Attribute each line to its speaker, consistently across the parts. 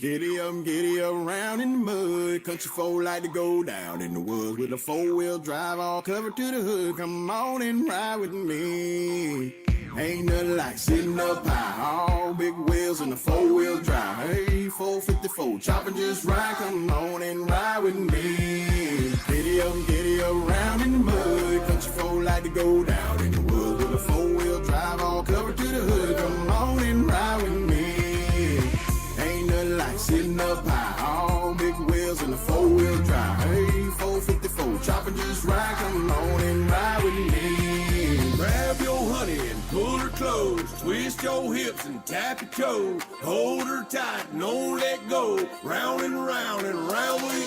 Speaker 1: Giddy around in the mud. Country folk like to go down in the woods with a four-wheel drive all covered to the hood. Come on and ride with me. Ain't nothing like sitting up high, all big wheels and a four-wheel drive. Hey, 454, chopping just right. Come on and ride with me. Giddy around in the mud. Country folk like to go down in the woods with a four-wheel drive all covered to the hood. Come on and ride with me. Like sitting up high, all big wheels and a four-wheel drive. Hey, 454, chopping just right. Come on and ride with me. Grab your honey and pull her close. Twist your hips and tap your toes. Hold her tight and don't let go. Round and round we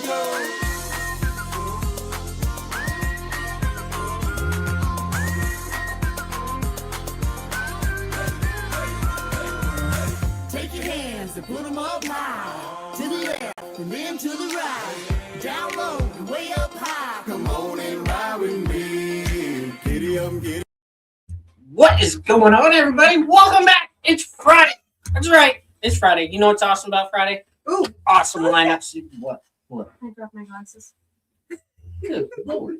Speaker 1: go. Take your hands and put them up high. To the left and then to the right. Down low and way up high. Come on and ride with me. Giddy up, giddy.
Speaker 2: What is going on, everybody? Welcome back. It's Friday. That's right. It's Friday. You know what's awesome about Friday? Ooh, awesome lineups. What?
Speaker 3: I dropped my glasses.
Speaker 2: Good Lord.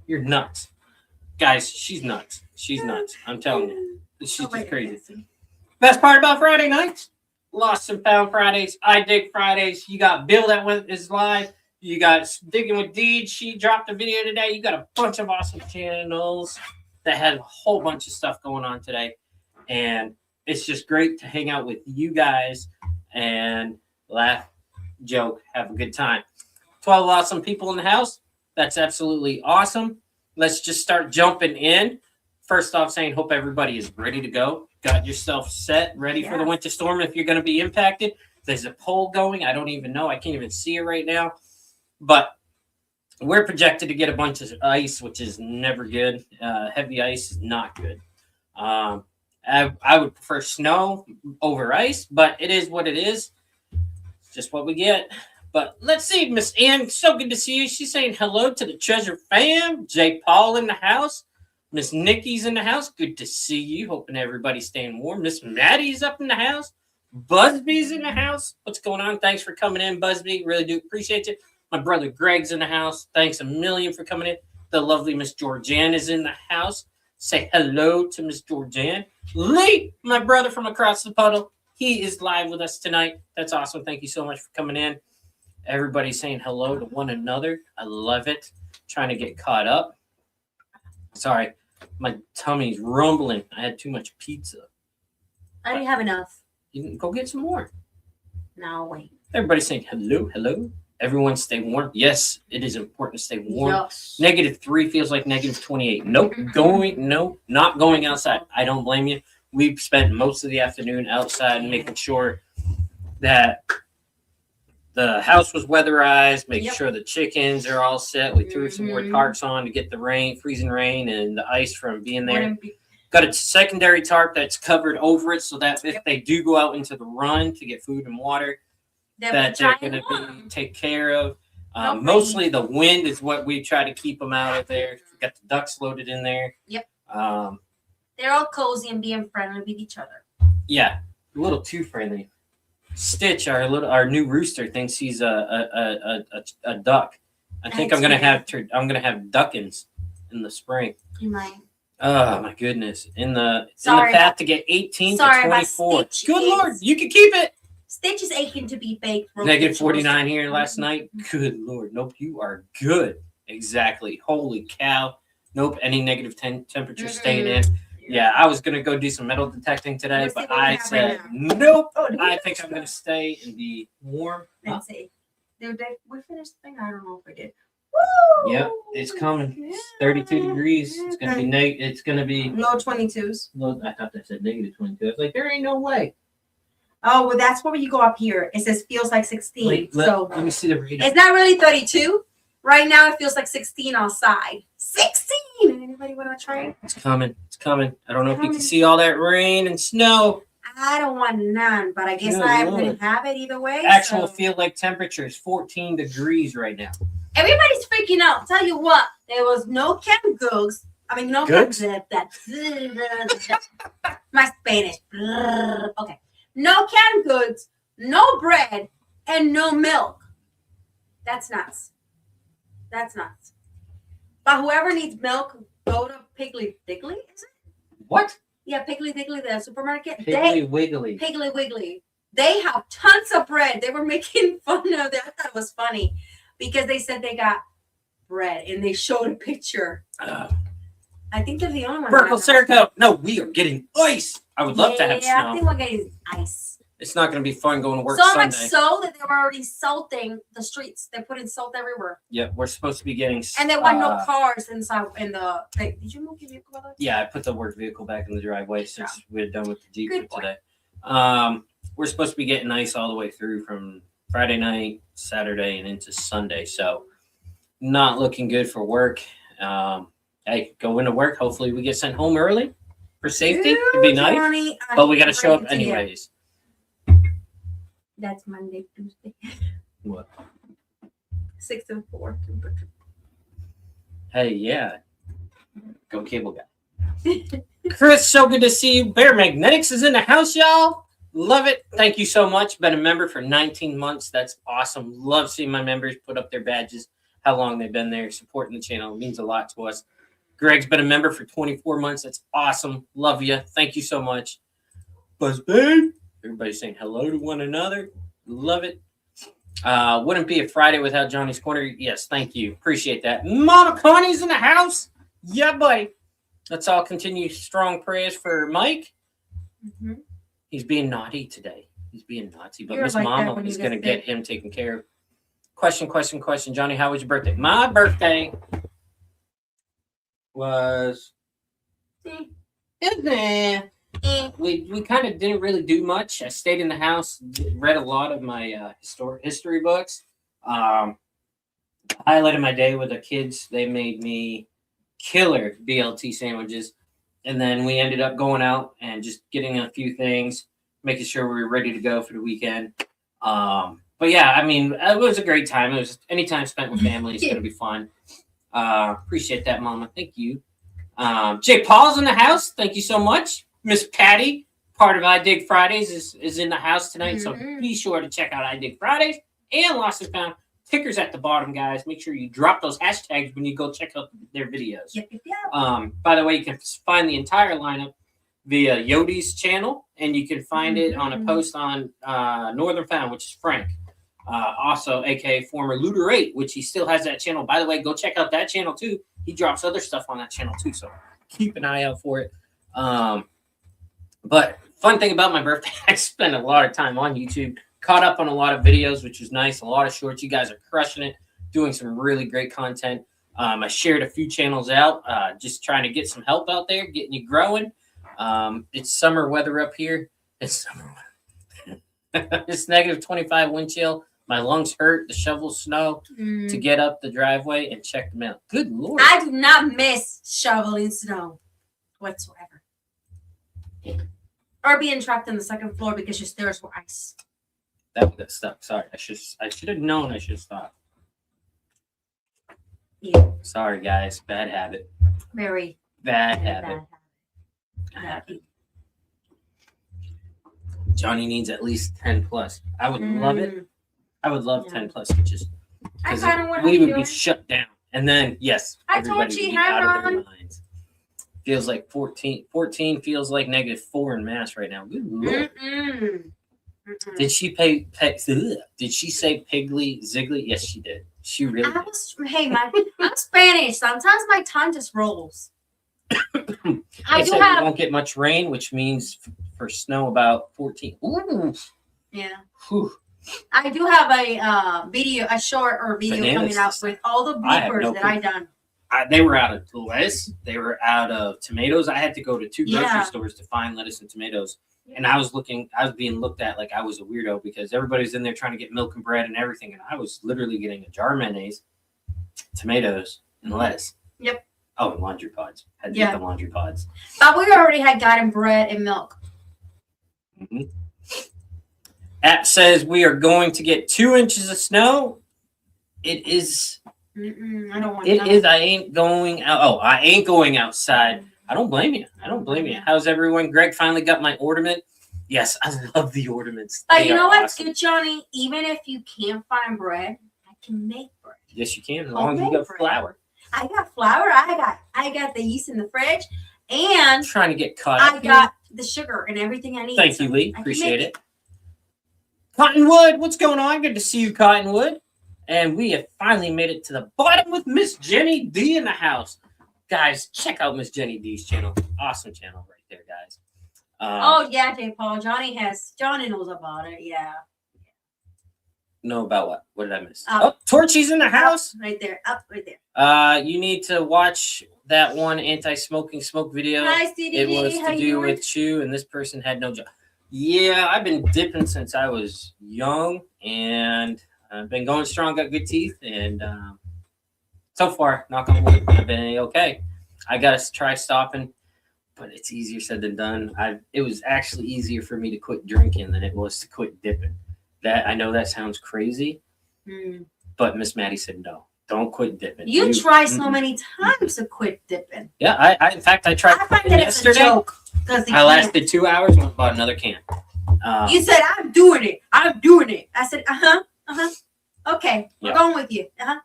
Speaker 2: You're nuts. Guys, she's nuts. She's nuts. I'm telling you. She's just crazy. Best part about Friday nights, Lost and Found Fridays, I Dig Fridays. You got Bill that is live. You got Digging with Deed. She dropped a video today. You got a bunch of awesome channels that had a whole bunch of stuff going on today. And it's just great to hang out with you guys and laugh, joke, have a good time. 12 awesome people in the house. That's absolutely awesome. Let's just start jumping in. First off, saying hope everybody is ready to go. Got yourself set, ready for the winter storm if you're going to be impacted. There's a poll going. I don't even know. I can't even see it right now. But we're projected to get a bunch of ice, which is never good. Heavy ice is not good. I would prefer snow over ice, but it is what it is. It's just what we get. But let's see, Miss Ann, so good to see you. She's saying hello to the Treasure fam. J. Paul in the house. Miss Nikki's in the house. Good to see you. Hoping everybody's staying warm. Miss Maddie's up in the house. Busby's in the house. What's going on? Thanks for coming in, Busby. Really do appreciate you. My brother Greg's in the house. Thanks a million for coming in. The lovely Miss Georgianne is in the house. Say hello to Miss Georgianne. Lee, my brother from across the puddle. He is live with us tonight. That's awesome. Thank you so much for coming in. Everybody's saying hello to one another. I love it. Trying to get caught up. Sorry. My tummy's rumbling. I had too much pizza.
Speaker 3: I didn't have enough.
Speaker 2: You can go get some more.
Speaker 3: No, wait.
Speaker 2: Everybody's saying hello, hello. Everyone stay warm. Yes, it is important to stay warm.
Speaker 3: Yes.
Speaker 2: -3 feels like -28. Nope. Not going outside. I don't blame you. We've spent most of the afternoon outside making sure that the house was weatherized, making sure the chickens are all set. We threw some more tarps on to get the freezing rain and the ice from being there. Got a secondary tarp that's covered over it so that if they do go out into the run to get food and water, that they're going to be taken care of. Mostly the wind is what we try to keep them out of there. We got the ducks loaded in there.
Speaker 3: Yep. They're all cozy and being friendly with each other.
Speaker 2: Yeah, a little too friendly. Stitch, our new rooster, thinks he's a duck. I think I'm gonna have duckins in the spring.
Speaker 3: You might.
Speaker 2: Oh my goodness! In the path to get 18 to 24. Good Lord, you can keep it.
Speaker 3: Stitch is aching to be baked.
Speaker 2: -49 here last night. Good Lord, nope, you are good. Exactly. Holy cow. Nope, any negative temperature staying in. Yeah, I was going to go do some metal detecting today, but I said, nope, I think I'm going to stay and be warm.
Speaker 3: Let's see. Did we finish the thing? I don't know if we did.
Speaker 2: Woo! Yep, it's coming. It's 32 degrees. It's going to be it's going to be
Speaker 3: low 22s.
Speaker 2: Low, I thought that said -22. I was like, there ain't no way.
Speaker 3: Oh, well, that's where you go up here. It says feels like 16.
Speaker 2: Wait, let me see the reading.
Speaker 3: It's not really 32. Right now, it feels like 16 outside. 16! Anybody want to try it?
Speaker 2: It's coming. It's coming. I don't know if you can see all that rain and snow.
Speaker 3: I don't want none, but I guess I'm going to have it either way.
Speaker 2: Actual field like temperature is 14 degrees right now.
Speaker 3: Everybody's freaking out. Tell you what, there was no canned goods. I mean, no canned my Spanish. Okay. No canned goods no bread, and no milk. That's nuts. That's nuts. But whoever needs milk, go to Piggly Wiggly, is it?
Speaker 2: What?
Speaker 3: Yeah, Piggly Wiggly, the supermarket.
Speaker 2: Piggly Wiggly.
Speaker 3: Piggly Wiggly. They have tons of bread. They were making fun of it. I thought it was funny because they said they got bread and they showed a picture. I think they're the only one.
Speaker 2: Burkle Circle. No, we are getting ice. I would love to have
Speaker 3: Yeah,
Speaker 2: snow.
Speaker 3: I think we're getting ice.
Speaker 2: It's not going to be fun going to work
Speaker 3: So
Speaker 2: Sunday.
Speaker 3: much so that they were already salting the streets. They're putting salt everywhere.
Speaker 2: Yeah, we're supposed to be getting.
Speaker 3: And there were no cars inside. Did you move your vehicle, by the way?
Speaker 2: Yeah, I put the work vehicle back in the driveway since we're done with the Jeep
Speaker 3: Good
Speaker 2: for today. We're supposed to be getting ice all the way through from Friday night, Saturday, and into Sunday. So not looking good for work. Hey, go into work. Hopefully we get sent home early for safety. It'd be nice.
Speaker 3: Johnny,
Speaker 2: But we got to show up anyways.
Speaker 3: That's Monday, Tuesday.
Speaker 2: What?
Speaker 3: 6 and 4.
Speaker 2: Hey, yeah. Go cable guy. Chris, so good to see you. Bear Magnetics is in the house, y'all. Love it. Thank you so much. Been a member for 19 months. That's awesome. Love seeing my members put up their badges, how long they've been there, supporting the channel. It means a lot to us. Greg's been a member for 24 months. That's awesome. Love you. Thank you so much. Buzz Babe. Everybody's saying hello to one another. Love it. Wouldn't be a Friday without Johnny's Corner. Yes, thank you. Appreciate that. Mama Connie's in the house. Yeah, buddy. Let's all continue strong prayers for Mike.
Speaker 3: Mm-hmm.
Speaker 2: He's being naughty today. He's being naughty, but
Speaker 3: You're
Speaker 2: Miss
Speaker 3: like that
Speaker 2: Mama
Speaker 3: when
Speaker 2: is
Speaker 3: you
Speaker 2: going to
Speaker 3: get
Speaker 2: get him taken care of. Question. Johnny, how was your birthday? My birthday was... We kind of didn't really do much. I stayed in the house, read a lot of my history books. Highlighted my day with the kids. They made me killer BLT sandwiches. And then we ended up going out and just getting a few things, making sure we were ready to go for the weekend. But yeah, I mean, it was a great time. It was any time spent with family is going to be fun. Appreciate that, Mama. Thank you. Jay Paul's in the house. Thank you so much. Miss Patty, part of I Dig Fridays, is in the house tonight. So be sure to check out I Dig Fridays and Lost and Found. Tickers at the bottom, guys. Make sure you drop those hashtags when you go check out their videos.
Speaker 3: Yep.
Speaker 2: By the way, you can find the entire lineup via Yodi's channel, and you can find it on a post on Northern Found, which is Frank. Also, aka former Looter 8, which he still has that channel. By the way, go check out that channel too. He drops other stuff on that channel too, so keep an eye out for it. But fun thing about my birthday, I spent a lot of time on YouTube, caught up on a lot of videos, which was nice. A lot of shorts. You guys are crushing it, doing some really great content. I shared a few channels out, just trying to get some help out there, getting you growing. It's summer weather up here. It's summer weather. It's negative 25 wind chill. My lungs hurt to shovel snow to get up the driveway and check them out. Good Lord.
Speaker 3: I do not miss shoveling snow whatsoever. Or being trapped in the second floor because your stairs were ice.
Speaker 2: That would get stuck. Sorry. I should have known. I should have stopped.
Speaker 3: Yeah.
Speaker 2: Sorry, guys. Bad habit.
Speaker 3: Very
Speaker 2: Bad habit. Johnny needs at least 10 plus. I would love it. I would love 10 plus just because we would be shut down. And then, yes, everybody would be out of their minds. Feels like 14 feels like -4 in Mass right now. Good Lord. Did she Did she say Piggly Ziggly? Yes, she did. She really did.
Speaker 3: I'm Spanish. Sometimes my tongue just rolls.
Speaker 2: I do have. We won't get much rain, which means for snow about 14. Ooh.
Speaker 3: Yeah.
Speaker 2: Whew.
Speaker 3: I do have a short coming out with all the bloopers that I done.
Speaker 2: They were out of lettuce. They were out of tomatoes. I had to go to 2 grocery stores to find lettuce and tomatoes. And I was being looked at like I was a weirdo because everybody's in there trying to get milk and bread and everything. And I was literally getting a jar of mayonnaise, tomatoes, and lettuce.
Speaker 3: Yep.
Speaker 2: Oh, and laundry pods. Had to get the laundry pods.
Speaker 3: But we already had gotten bread and milk.
Speaker 2: Mm-hmm. App says we are going to get 2 inches of snow. It is.
Speaker 3: I don't want.
Speaker 2: It is. I ain't going out. Oh, I ain't going outside. I don't blame you. How's everyone? Greg finally got my ornament. Yes, I love the ornaments.
Speaker 3: But
Speaker 2: They
Speaker 3: you know
Speaker 2: are
Speaker 3: what's
Speaker 2: awesome.
Speaker 3: good, Johnny? Even if you can't find bread, I can make bread.
Speaker 2: Yes, you can, as long as you
Speaker 3: Homemade
Speaker 2: got
Speaker 3: bread.
Speaker 2: flour.
Speaker 3: I got flour. I got the yeast in the fridge,
Speaker 2: I'm
Speaker 3: and
Speaker 2: trying to get caught
Speaker 3: I
Speaker 2: up.
Speaker 3: got the sugar and everything I need.
Speaker 2: Thank
Speaker 3: so
Speaker 2: you, Lee.
Speaker 3: I can
Speaker 2: Appreciate
Speaker 3: make
Speaker 2: it. Cottonwood, what's going on? Good to see you, Cottonwood. And we have finally made it to the bottom with Miss Jenny D in the house. Guys, check out Miss Jenny D's channel. Awesome channel right there, guys.
Speaker 3: Oh yeah, J. Paul. Johnny knows about it. Yeah.
Speaker 2: Know about what? What did I miss?
Speaker 3: Up.
Speaker 2: Oh, Torchy's in the house.
Speaker 3: Up, right there. Up right there.
Speaker 2: You need to watch that one anti-smoking smoke video.
Speaker 3: Hi, CDD.
Speaker 2: It was
Speaker 3: How
Speaker 2: to
Speaker 3: you
Speaker 2: do
Speaker 3: doing?
Speaker 2: with chew, and this person had no job. Yeah, I've been dipping since I was young, and I've been going strong. Got good teeth, and so far, knock on wood, I've been okay. I gotta try stopping, but it's easier said than done. It was actually easier for me to quit drinking than it was to quit dipping. That I know that sounds crazy, but Miss Maddie said no. Don't quit dipping.
Speaker 3: You try so many times to quit dipping.
Speaker 2: Yeah, I in fact I tried
Speaker 3: I find that it's a
Speaker 2: yesterday.
Speaker 3: joke.
Speaker 2: I lasted 2 hours and bought another can.
Speaker 3: You said I'm doing it. I'm doing it. I said Okay, we're
Speaker 2: Yeah.
Speaker 3: going with you. Didn't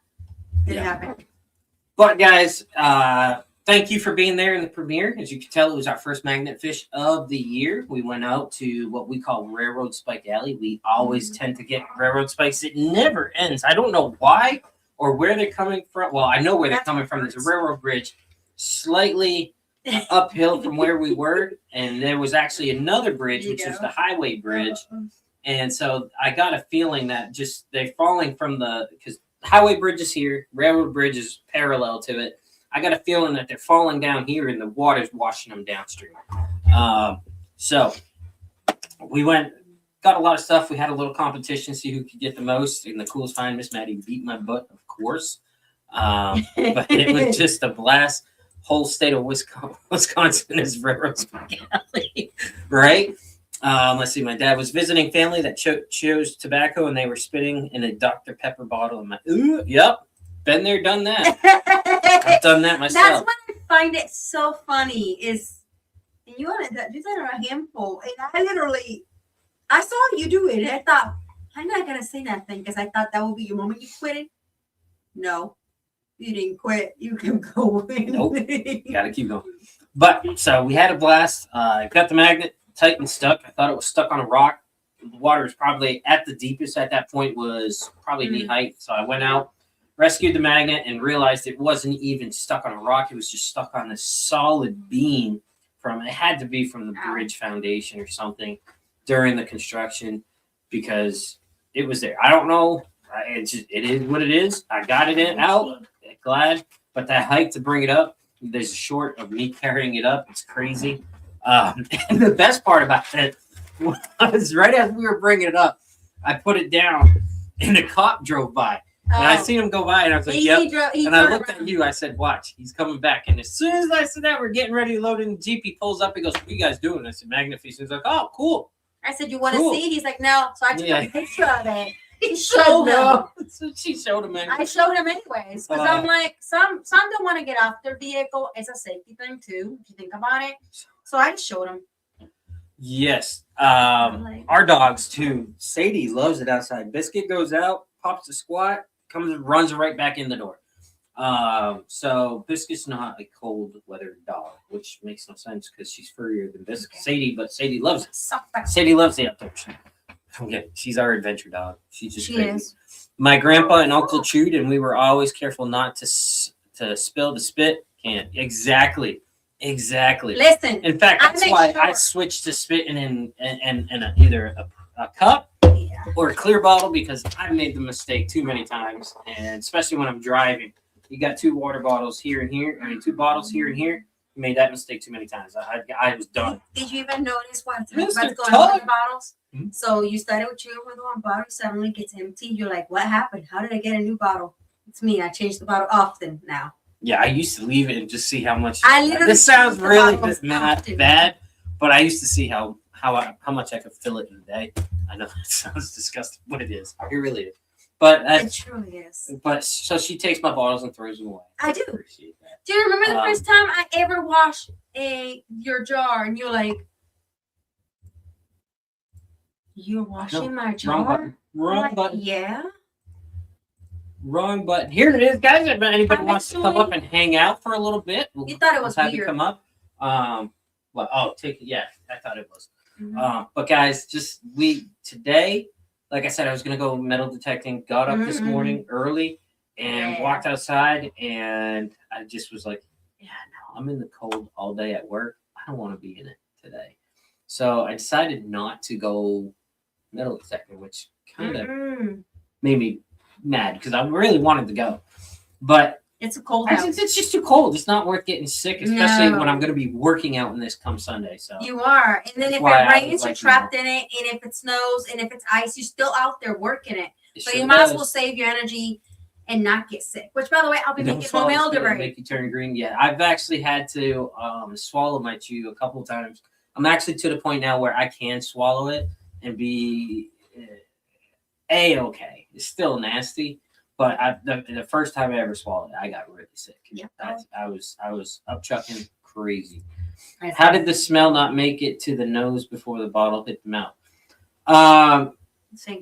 Speaker 2: Yeah.
Speaker 3: happen.
Speaker 2: But guys, thank you for being there in the premiere. As you can tell, it was our first magnet fish of the year. We went out to what we call Railroad Spike Alley. We always tend to get railroad spikes. It never ends. I don't know why or where they're coming from. Well, I know where they're coming from. There's a railroad bridge slightly uphill from where we were, and there was actually another bridge, which is the highway bridge. And so I got a feeling that just they're falling from because highway bridge is here, railroad bridge is parallel to it. I got a feeling that they're falling down here and the water's washing them downstream. So we got a lot of stuff. We had a little competition, see who could get the most and the coolest find. Miss Maddie beat my butt, of course. But it was just a blast. Whole state of Wisconsin is railroad spike alley, right? Let's see. My dad was visiting family that chose tobacco, and they were spitting in a Dr. Pepper bottle. I'm like, ooh, yep, been there, done that. I've done that myself.
Speaker 3: That's what I find it so funny is you said a handful, and I saw you do it. And I thought I'm not gonna say nothing because I thought that would be your moment. You quit it. No, you didn't quit. You can go.
Speaker 2: Nope. Gotta keep going. But so we had a blast. Got the magnet tight and stuck. I thought it was stuck on a rock. The water was probably at the deepest at that point was probably knee height. So I went out, rescued the magnet, and realized it wasn't even stuck on a rock. It was just stuck on this solid beam it had to be from the bridge foundation or something during the construction because it was there. I don't know. It is what it is. I got it out. Glad. But that height to bring it up, there's short of me carrying it up. It's crazy. And the best part about it was right as we were bringing it up, I put it down and a cop drove by. And I seen him go by and I was like, yep. And I looked at you. I said, watch, he's coming back. And as soon as I said that, we're getting ready to load in the Jeep. He pulls up. He goes, what are you guys doing? I said, magnet fishing. He's like, oh, cool.
Speaker 3: I said, you want to see? He's like, no. So I took a picture of it.
Speaker 2: He showed him. She showed him.
Speaker 3: I showed him anyways. Because I'm like, some don't want to get off their vehicle. It's a safety thing too, if you think about it. So I just showed him.
Speaker 2: Yes. Our dogs too. Sadie loves it outside. Biscuit goes out, pops a squat, comes and runs right back in the door. So Biscuit's not a cold weather dog, which makes no sense because she's furrier than Biscuit. Sadie, but Sadie loves it. Sadie loves the outdoors. Okay, she's our adventure dog. She's just crazy.
Speaker 3: Is.
Speaker 2: My grandpa and uncle chewed, and we were always careful not to spill the spit. Can't exactly.
Speaker 3: Listen.
Speaker 2: In fact, that's why I switched to spit in either a cup or a clear bottle because I've made the mistake too many times, and especially when I'm driving. You got two water bottles here and here. I mean, two bottles here and here. You made that mistake too many times. I was done.
Speaker 3: Did you even notice what's going
Speaker 2: Mr.
Speaker 3: on with the bottles?
Speaker 2: Hmm?
Speaker 3: So you started with chewing with one bottle, suddenly gets empty. You're like, what happened? How did I get a new bottle? It's me. I change the bottle often now.
Speaker 2: Yeah, I used to leave it and just see how much.
Speaker 3: This
Speaker 2: sounds really not bad, but I used to see how much I could fill it in a day. I know it sounds disgusting, but it is. It really is. But
Speaker 3: it truly is.
Speaker 2: But so she takes my bottles and throws them away.
Speaker 3: I do.
Speaker 2: Appreciate that.
Speaker 3: Do you remember the first time I ever washed your jar and you're like, You're washing my
Speaker 2: Wrong
Speaker 3: jar?
Speaker 2: button. Wrong
Speaker 3: Like,
Speaker 2: button.
Speaker 3: Yeah.
Speaker 2: Wrong button. Here it is, guys. If anybody
Speaker 3: Hi,
Speaker 2: wants to come
Speaker 3: Joy.
Speaker 2: up and hang out for a little bit,
Speaker 3: You thought it was
Speaker 2: we'll have you
Speaker 3: weird.
Speaker 2: come up. Well, oh, take it. Yeah, I thought it was.
Speaker 3: Mhm.
Speaker 2: But guys, just today, like I said, I was gonna go metal detecting. Got up this
Speaker 3: Mhm.
Speaker 2: morning early and
Speaker 3: Yeah.
Speaker 2: walked outside, and I just was like, yeah, no, I'm in the cold all day at work. I don't want to be in it today. So I decided not to go metal detecting, which kind of
Speaker 3: Mm-mm.
Speaker 2: made me mad because I really wanted to go, but
Speaker 3: It's a cold
Speaker 2: I
Speaker 3: house.
Speaker 2: just, it's just too cold. It's not worth getting sick, especially
Speaker 3: No.
Speaker 2: when I'm going to be working out in this come Sunday. So
Speaker 3: You are. And then
Speaker 2: That's
Speaker 3: if
Speaker 2: why
Speaker 3: it
Speaker 2: I
Speaker 3: rains, you're
Speaker 2: like
Speaker 3: trapped in it. And if it snows and if it's ice, you're still out there working it.
Speaker 2: it
Speaker 3: So
Speaker 2: sure
Speaker 3: you might as
Speaker 2: does.
Speaker 3: well save your energy and not get sick. Which, by the way, I'll be
Speaker 2: Don't
Speaker 3: making
Speaker 2: swallow
Speaker 3: no
Speaker 2: spit and
Speaker 3: elderberry.
Speaker 2: make you turn green. Yeah, I've actually had to swallow my chew a couple of times. I'm actually to the point now where I can swallow it and be a-okay. It's still nasty, but the first time I ever swallowed it, I got really sick.
Speaker 3: Yep.
Speaker 2: I was up chucking crazy. How did the smell not make it to the nose before the bottle hit the mouth?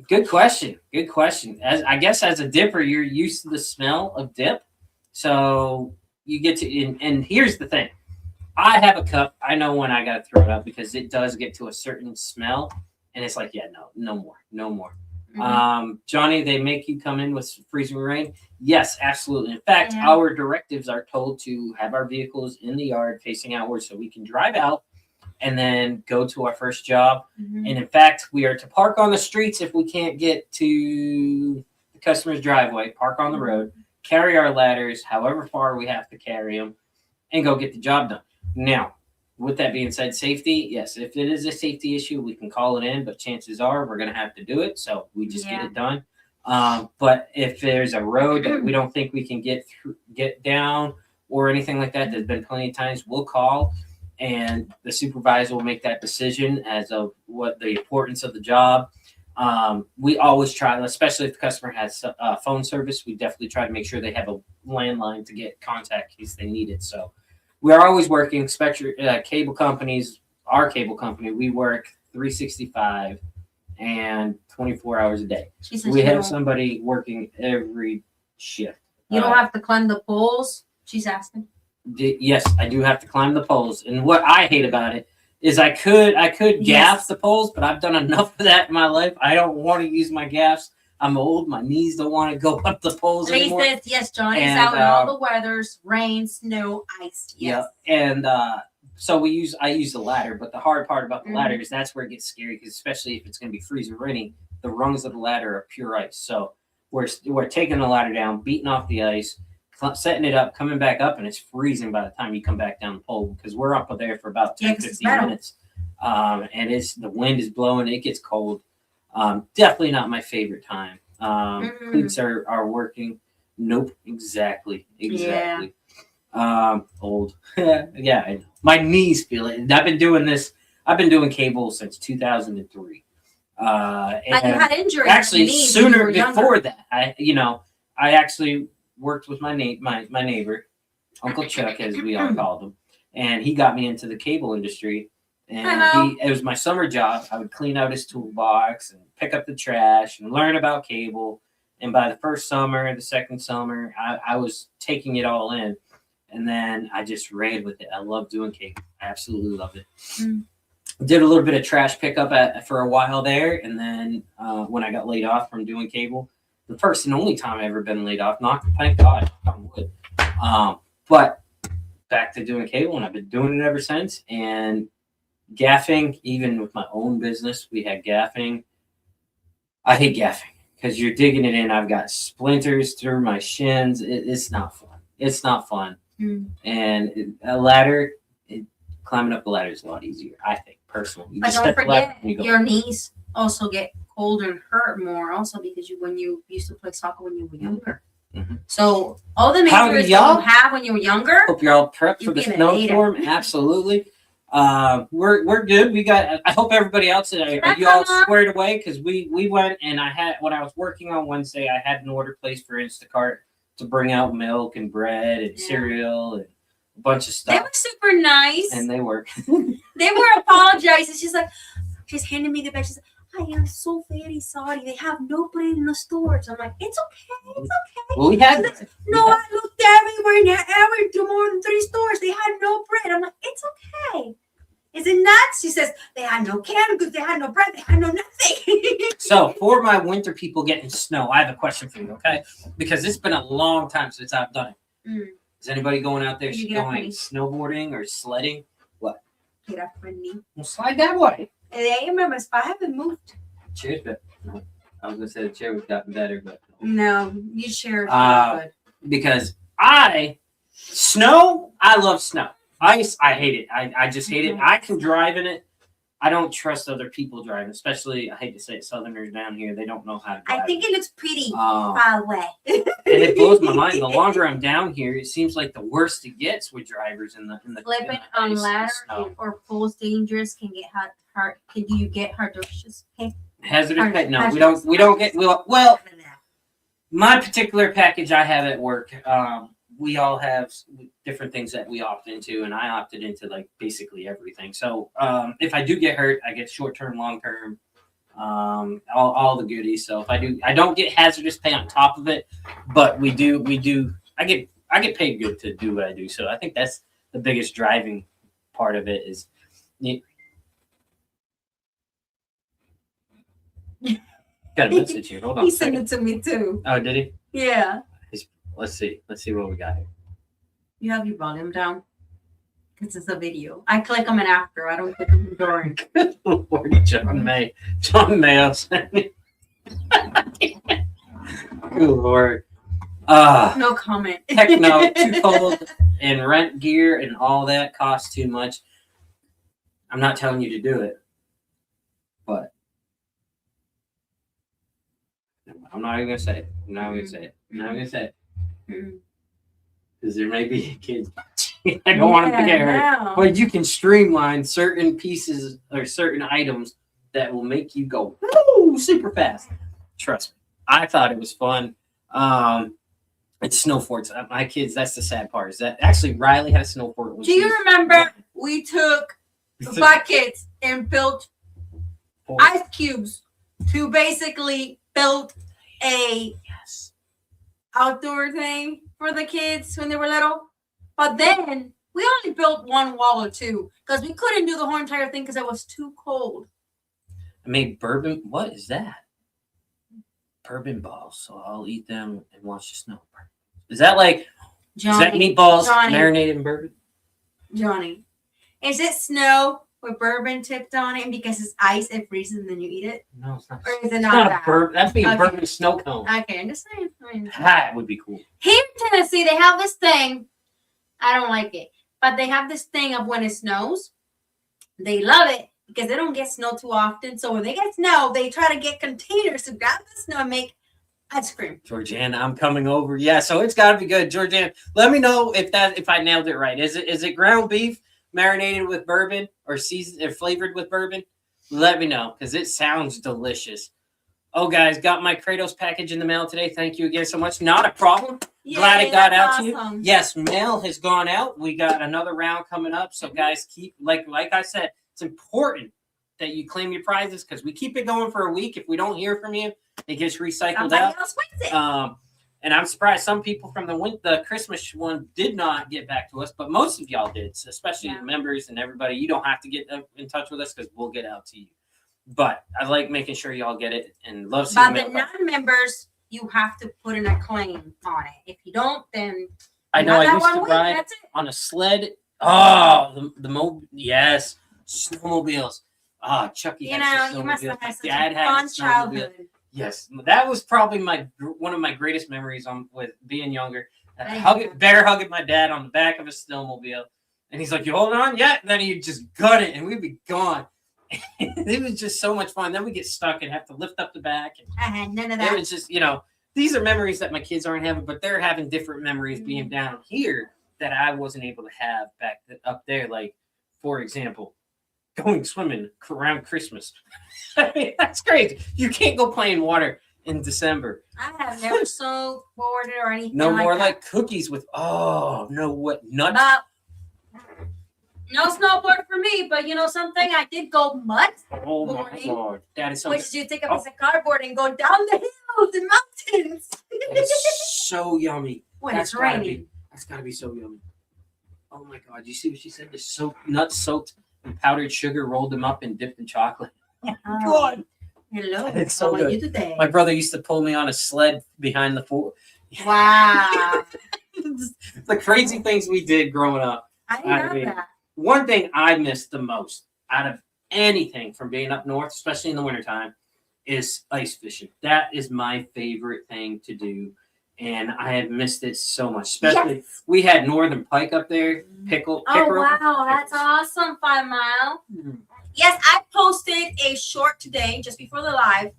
Speaker 2: Good question. Good question. As I guess as a dipper, you're used to the smell of dip, so you get to. And here's the thing: I have a cup. I know when I got to throw it out because it does get to a certain smell, and it's like, yeah, no more, no more.
Speaker 3: Mhm.
Speaker 2: Johnny, they make you come in with freezing rain. Yes, absolutely. In fact,
Speaker 3: Yeah.
Speaker 2: our directives are told to have our vehicles in the yard facing outwards so we can drive out and then go to our first job.
Speaker 3: Mhm.
Speaker 2: And in fact, we are to park on the streets if we can't get to the customer's driveway, park on the road, carry our ladders, however far we have to carry them, and go get the job done. Now, with that being said, safety, yes, if it is a safety issue, we can call it in, but chances are we're going to have to do it. So we just get
Speaker 3: Yeah.
Speaker 2: it done. But if there's a road that we don't think we can get down or anything like that, there's been plenty of times we'll call and the supervisor will make that decision as of what the importance of the job. We always try, especially if the customer has phone service, we definitely try to make sure they have a landline to get contact in case they need it. So we are always working, especially cable companies, our cable company, we work 365 and 24 hours a day.
Speaker 3: She says
Speaker 2: We
Speaker 3: you
Speaker 2: have
Speaker 3: don't-
Speaker 2: somebody working every shift.
Speaker 3: You don't have to climb the poles. She's asking.
Speaker 2: Yes, I do have to climb the poles. And what I hate about it is I could gaff
Speaker 3: Yes.
Speaker 2: the poles, but I've done enough of that in my life. I don't want to use my gaffs. I'm old. My knees don't want to go up the poles
Speaker 3: He
Speaker 2: anymore.
Speaker 3: says, yes, Johnny's
Speaker 2: And,
Speaker 3: out in all the weathers, rain, snow, ice. Yes.
Speaker 2: Yeah, and so I use the ladder, but the hard part about the
Speaker 3: Mhm.
Speaker 2: ladder is that's where it gets scary because especially if it's going to be freezing raining, the rungs of the ladder are pure ice. So we're taking the ladder down, beating off the ice, setting it up, coming back up, and it's freezing by the time you come back down the pole because we're up there for about 10,
Speaker 3: 'cause it's
Speaker 2: 15
Speaker 3: metal.
Speaker 2: minutes. And the wind is blowing, it gets cold. Definitely not my favorite time. Cleats are working. Nope, exactly. Old. Yeah, I know. My knees feel it. I've been doing cable since 2003.
Speaker 3: And you had injuries.
Speaker 2: Actually,
Speaker 3: in your knees when you
Speaker 2: sooner
Speaker 3: were younger.
Speaker 2: before that, I actually worked with my neighbor, Uncle Chuck, as we all called him, and he got me into the cable industry. And it was my summer job. I would clean out his toolbox and pick up the trash and learn about cable. And by the first summer, the second summer, I was taking it all in. And then I just ran with it. I love doing cable. I absolutely love it. Did a little bit of trash pickup for a while there. And then when I got laid off from doing cable, the first and only time I ever been laid off, thank God, I'm good. But back to doing cable, and I've been doing it ever since. And gaffing, even with my own business, we had gaffing. I hate gaffing because you're digging it in. I've got splinters through my shins. It's not fun. It's not fun. And a ladder, climbing up the ladder is a lot easier, I think, personally. You
Speaker 3: But
Speaker 2: just
Speaker 3: don't
Speaker 2: step the ladder
Speaker 3: forget,
Speaker 2: and you go.
Speaker 3: your knees also get colder and hurt more also because when you used to play soccer when you were younger.
Speaker 2: Mhm.
Speaker 3: So all the
Speaker 2: How do
Speaker 3: injuries
Speaker 2: y'all-
Speaker 3: you have when you were younger,
Speaker 2: Hope you're all prepped for
Speaker 3: You'd
Speaker 2: the
Speaker 3: be an
Speaker 2: snowstorm. Absolutely. We're good. I hope everybody else are you all squared away because we went and when I was working on Wednesday, I had an order placed for Instacart to bring out milk and bread and cereal and a bunch of
Speaker 3: they
Speaker 2: stuff.
Speaker 3: were super nice.
Speaker 2: And they were.
Speaker 3: They were apologizing. She's handing me the bag. She's like, I am so very sorry. They have no bread in the stores. I'm like, it's okay. It's okay.
Speaker 2: Well, we had
Speaker 3: No, I looked everywhere in every more than 3 stores. They had no bread. I'm like, it's okay. Is it nuts? She says, they had no canned goods. They had no bread. They had no nothing.
Speaker 2: So for my winter people getting snow, I have a question for you, okay? Because it's been a long time since I've done it.
Speaker 3: Mm.
Speaker 2: Is anybody going out there
Speaker 3: Can you get up,
Speaker 2: going
Speaker 3: honey?
Speaker 2: snowboarding or sledding? What?
Speaker 3: Get up for me.
Speaker 2: Well, slide that way.
Speaker 3: I remember, I haven't moved.
Speaker 2: Cheers, but I was gonna say the chair was gotten better, but
Speaker 3: No, you share.
Speaker 2: good. Because I love snow. Ice, I hate it. I just hate it. I can drive in it. I don't trust other people driving, especially, I hate to say it, Southerners down here. They don't know how to drive.
Speaker 3: I think it looks pretty
Speaker 2: Um,
Speaker 3: far away.
Speaker 2: and it blows my mind. The longer I'm down here, it seems like the worse it gets with drivers in the
Speaker 3: Slipping
Speaker 2: ice
Speaker 3: on
Speaker 2: and
Speaker 3: ladder
Speaker 2: snow.
Speaker 3: or poles dangerous can get hard. Can you get hazardous pay?
Speaker 2: Hazardous pay? No,
Speaker 3: Hazardous.
Speaker 2: we don't get. Well, my particular package I have at work, we all have different things that we opt into, and I opted into like basically everything. So if I do get hurt, I get short-term, long-term, all the goodies. So if I don't get hazardous pay on top of it, but we do. I get paid good to do what I do. So I think that's the biggest driving part of it is. Got a message here. Hold on.
Speaker 3: He sent it to me too.
Speaker 2: Oh, did he?
Speaker 3: Yeah.
Speaker 2: Let's see what we got here.
Speaker 3: You have your volume down? Because it's a video. I click them in after. I don't click them during.
Speaker 2: Good Lord, John Mayo sent me. Good Lord.
Speaker 3: No comment.
Speaker 2: Heck no, too cold, and rent gear and all that costs too much. I'm not telling you to do it, but I'm not even gonna say it. I'm not gonna say it. Because there may be kids. I don't want them to get hurt. But you can streamline certain pieces or certain items that will make you go woo super fast. Trust me. I thought it was fun. It's snow forts. My kids, that's the sad part. Is that actually Riley had a snow fort.
Speaker 3: Do you remember we took buckets and built ice cubes to basically build a outdoor thing for the kids when they were little? But then we only built one wall or two because we couldn't do the whole entire thing because it was too cold.
Speaker 2: I made bourbon. What is that? Bourbon balls. So I'll eat them and watch the snow. Is that like? Is that meatballs marinated in bourbon?
Speaker 3: Johnny, is it snow with bourbon tipped on it, and because it's ice, it freezes and then you eat it?
Speaker 2: No, it's not.
Speaker 3: Or is it
Speaker 2: It's
Speaker 3: not
Speaker 2: not
Speaker 3: that?
Speaker 2: a bourbon. That'd be a
Speaker 3: Okay.
Speaker 2: bourbon snow cone.
Speaker 3: Okay, I'm just saying.
Speaker 2: That would be cool.
Speaker 3: Here in Tennessee, they have this thing. I don't like it, but they have this thing of when it snows. They love it because they don't get snow too often. So when they get snow, they try to get containers to grab the snow and make ice cream.
Speaker 2: Georgiana, I'm coming over. Yeah, so it's got to be good. Georgiana, let me know if I nailed it right. Is it ground beef marinated with bourbon or seasoned or flavored with bourbon? Let me know because it sounds delicious. Oh, guys, got my Kratos package in the mail today. Thank you again so much. Not a problem. Glad it got out to you. Yes, mail has gone out. We got another round coming up. So, guys, keep like I said, it's important that you claim your prizes because we keep it going for a week. If we don't hear from you, it gets recycled out.
Speaker 3: Else wins it.
Speaker 2: And I'm surprised some people from the Christmas one did not get back to us, but most of y'all did, especially the members and everybody. You don't have to get in touch with us because we'll get out to you. But I like making sure y'all get it and love seeing
Speaker 3: But the non-members, you have to put in a claim on it. If you don't, then
Speaker 2: I know I used to ride on a sled. Oh, yes, snowmobiles. Ah, Chucky.
Speaker 3: You know, you must have had such
Speaker 2: Dad
Speaker 3: a
Speaker 2: had
Speaker 3: fun
Speaker 2: a snowmobile.
Speaker 3: childhood.
Speaker 2: Yes, that was probably one of my greatest memories with being younger.
Speaker 3: Hugging
Speaker 2: my dad on the back of a snowmobile, and he's like, "You hold on, yeah." And then he'd just gut it, and we'd be gone. It was just so much fun. Then we get stuck and have to lift up the back. And
Speaker 3: I had none of that.
Speaker 2: it was just, these are memories that my kids aren't having, but they're having different memories being down here that I wasn't able to have back up there. Like, for example, going swimming around Christmas. I mean, that's crazy. You can't go play in water in December.
Speaker 3: I have never snowboarded or anything.
Speaker 2: No more
Speaker 3: that.
Speaker 2: like cookies with nuts.
Speaker 3: But No snowboard for me, but you know something? I did go mud
Speaker 2: Oh my
Speaker 3: boarding,
Speaker 2: God. That is so
Speaker 3: which
Speaker 2: good.
Speaker 3: is you take a piece of cardboard and go down the hills and mountains.
Speaker 2: It's so yummy.
Speaker 3: When
Speaker 2: That's
Speaker 3: it's
Speaker 2: gotta
Speaker 3: raining.
Speaker 2: That's got to be so yummy. Oh my God. You see what she said? The nuts soaked in powdered sugar, rolled them up and dipped in chocolate. Oh my God.
Speaker 3: Hello.
Speaker 2: It's so
Speaker 3: How are
Speaker 2: good.
Speaker 3: you today?
Speaker 2: My brother used to pull me on a sled behind the fort.
Speaker 3: Wow.
Speaker 2: The crazy things we did growing up.
Speaker 3: I didn't know that.
Speaker 2: One thing I missed the most out of anything from being up north, especially in the wintertime, is ice fishing. That is my favorite thing to do. And I have missed it so much. Especially we had northern pike up there, pickerel.
Speaker 3: Oh wow, that's awesome, 5 Mile.
Speaker 2: Mm.
Speaker 3: Yes, I posted a short today, just before the live,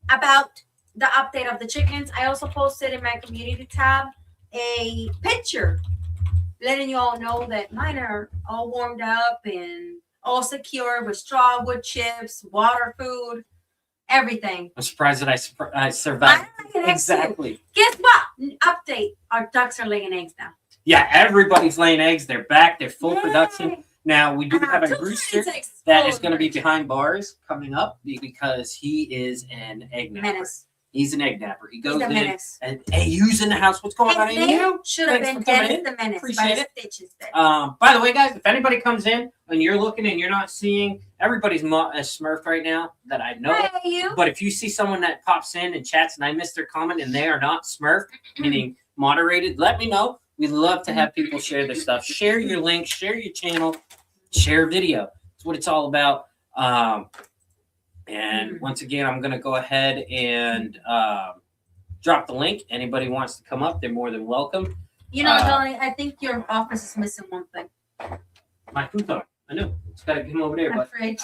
Speaker 3: about the update of the chickens. I also posted in my community tab a picture letting you all know that mine are all warmed up and all secure with straw, wood chips, water, food, everything.
Speaker 2: I'm surprised that I survived.
Speaker 3: Exactly. Guess what? Update. Our ducks are laying eggs now.
Speaker 2: Yeah, everybody's laying eggs. They're back. They're full production. Now, we do have a rooster that is going to be behind bars coming up because he is an egg napper.
Speaker 3: Menace.
Speaker 2: He's an egg napper. He goes
Speaker 3: He's a
Speaker 2: in
Speaker 3: menace.
Speaker 2: and, hey, who's in the house? What's going on in you?
Speaker 3: Should have been Dennis the Menace.
Speaker 2: Appreciate it.
Speaker 3: Stitches
Speaker 2: By the way, guys, if anybody comes in and you're looking and you're not seeing, everybody's smurfed right now that I know.
Speaker 3: Hey, you.
Speaker 2: But if you see someone that pops in and chats and I missed their comment and they are not smurfed, meaning moderated, let me know. We love to have people share their stuff. Share your link, share your channel, share video. That's what it's all about. And once again, I'm going to go ahead and drop the link. Anybody wants to come up, they're more than welcome.
Speaker 3: You know, Donnie, I think your office is missing one thing.
Speaker 2: My futon. I know. It's got to come over there.
Speaker 3: A
Speaker 2: But
Speaker 3: fridge.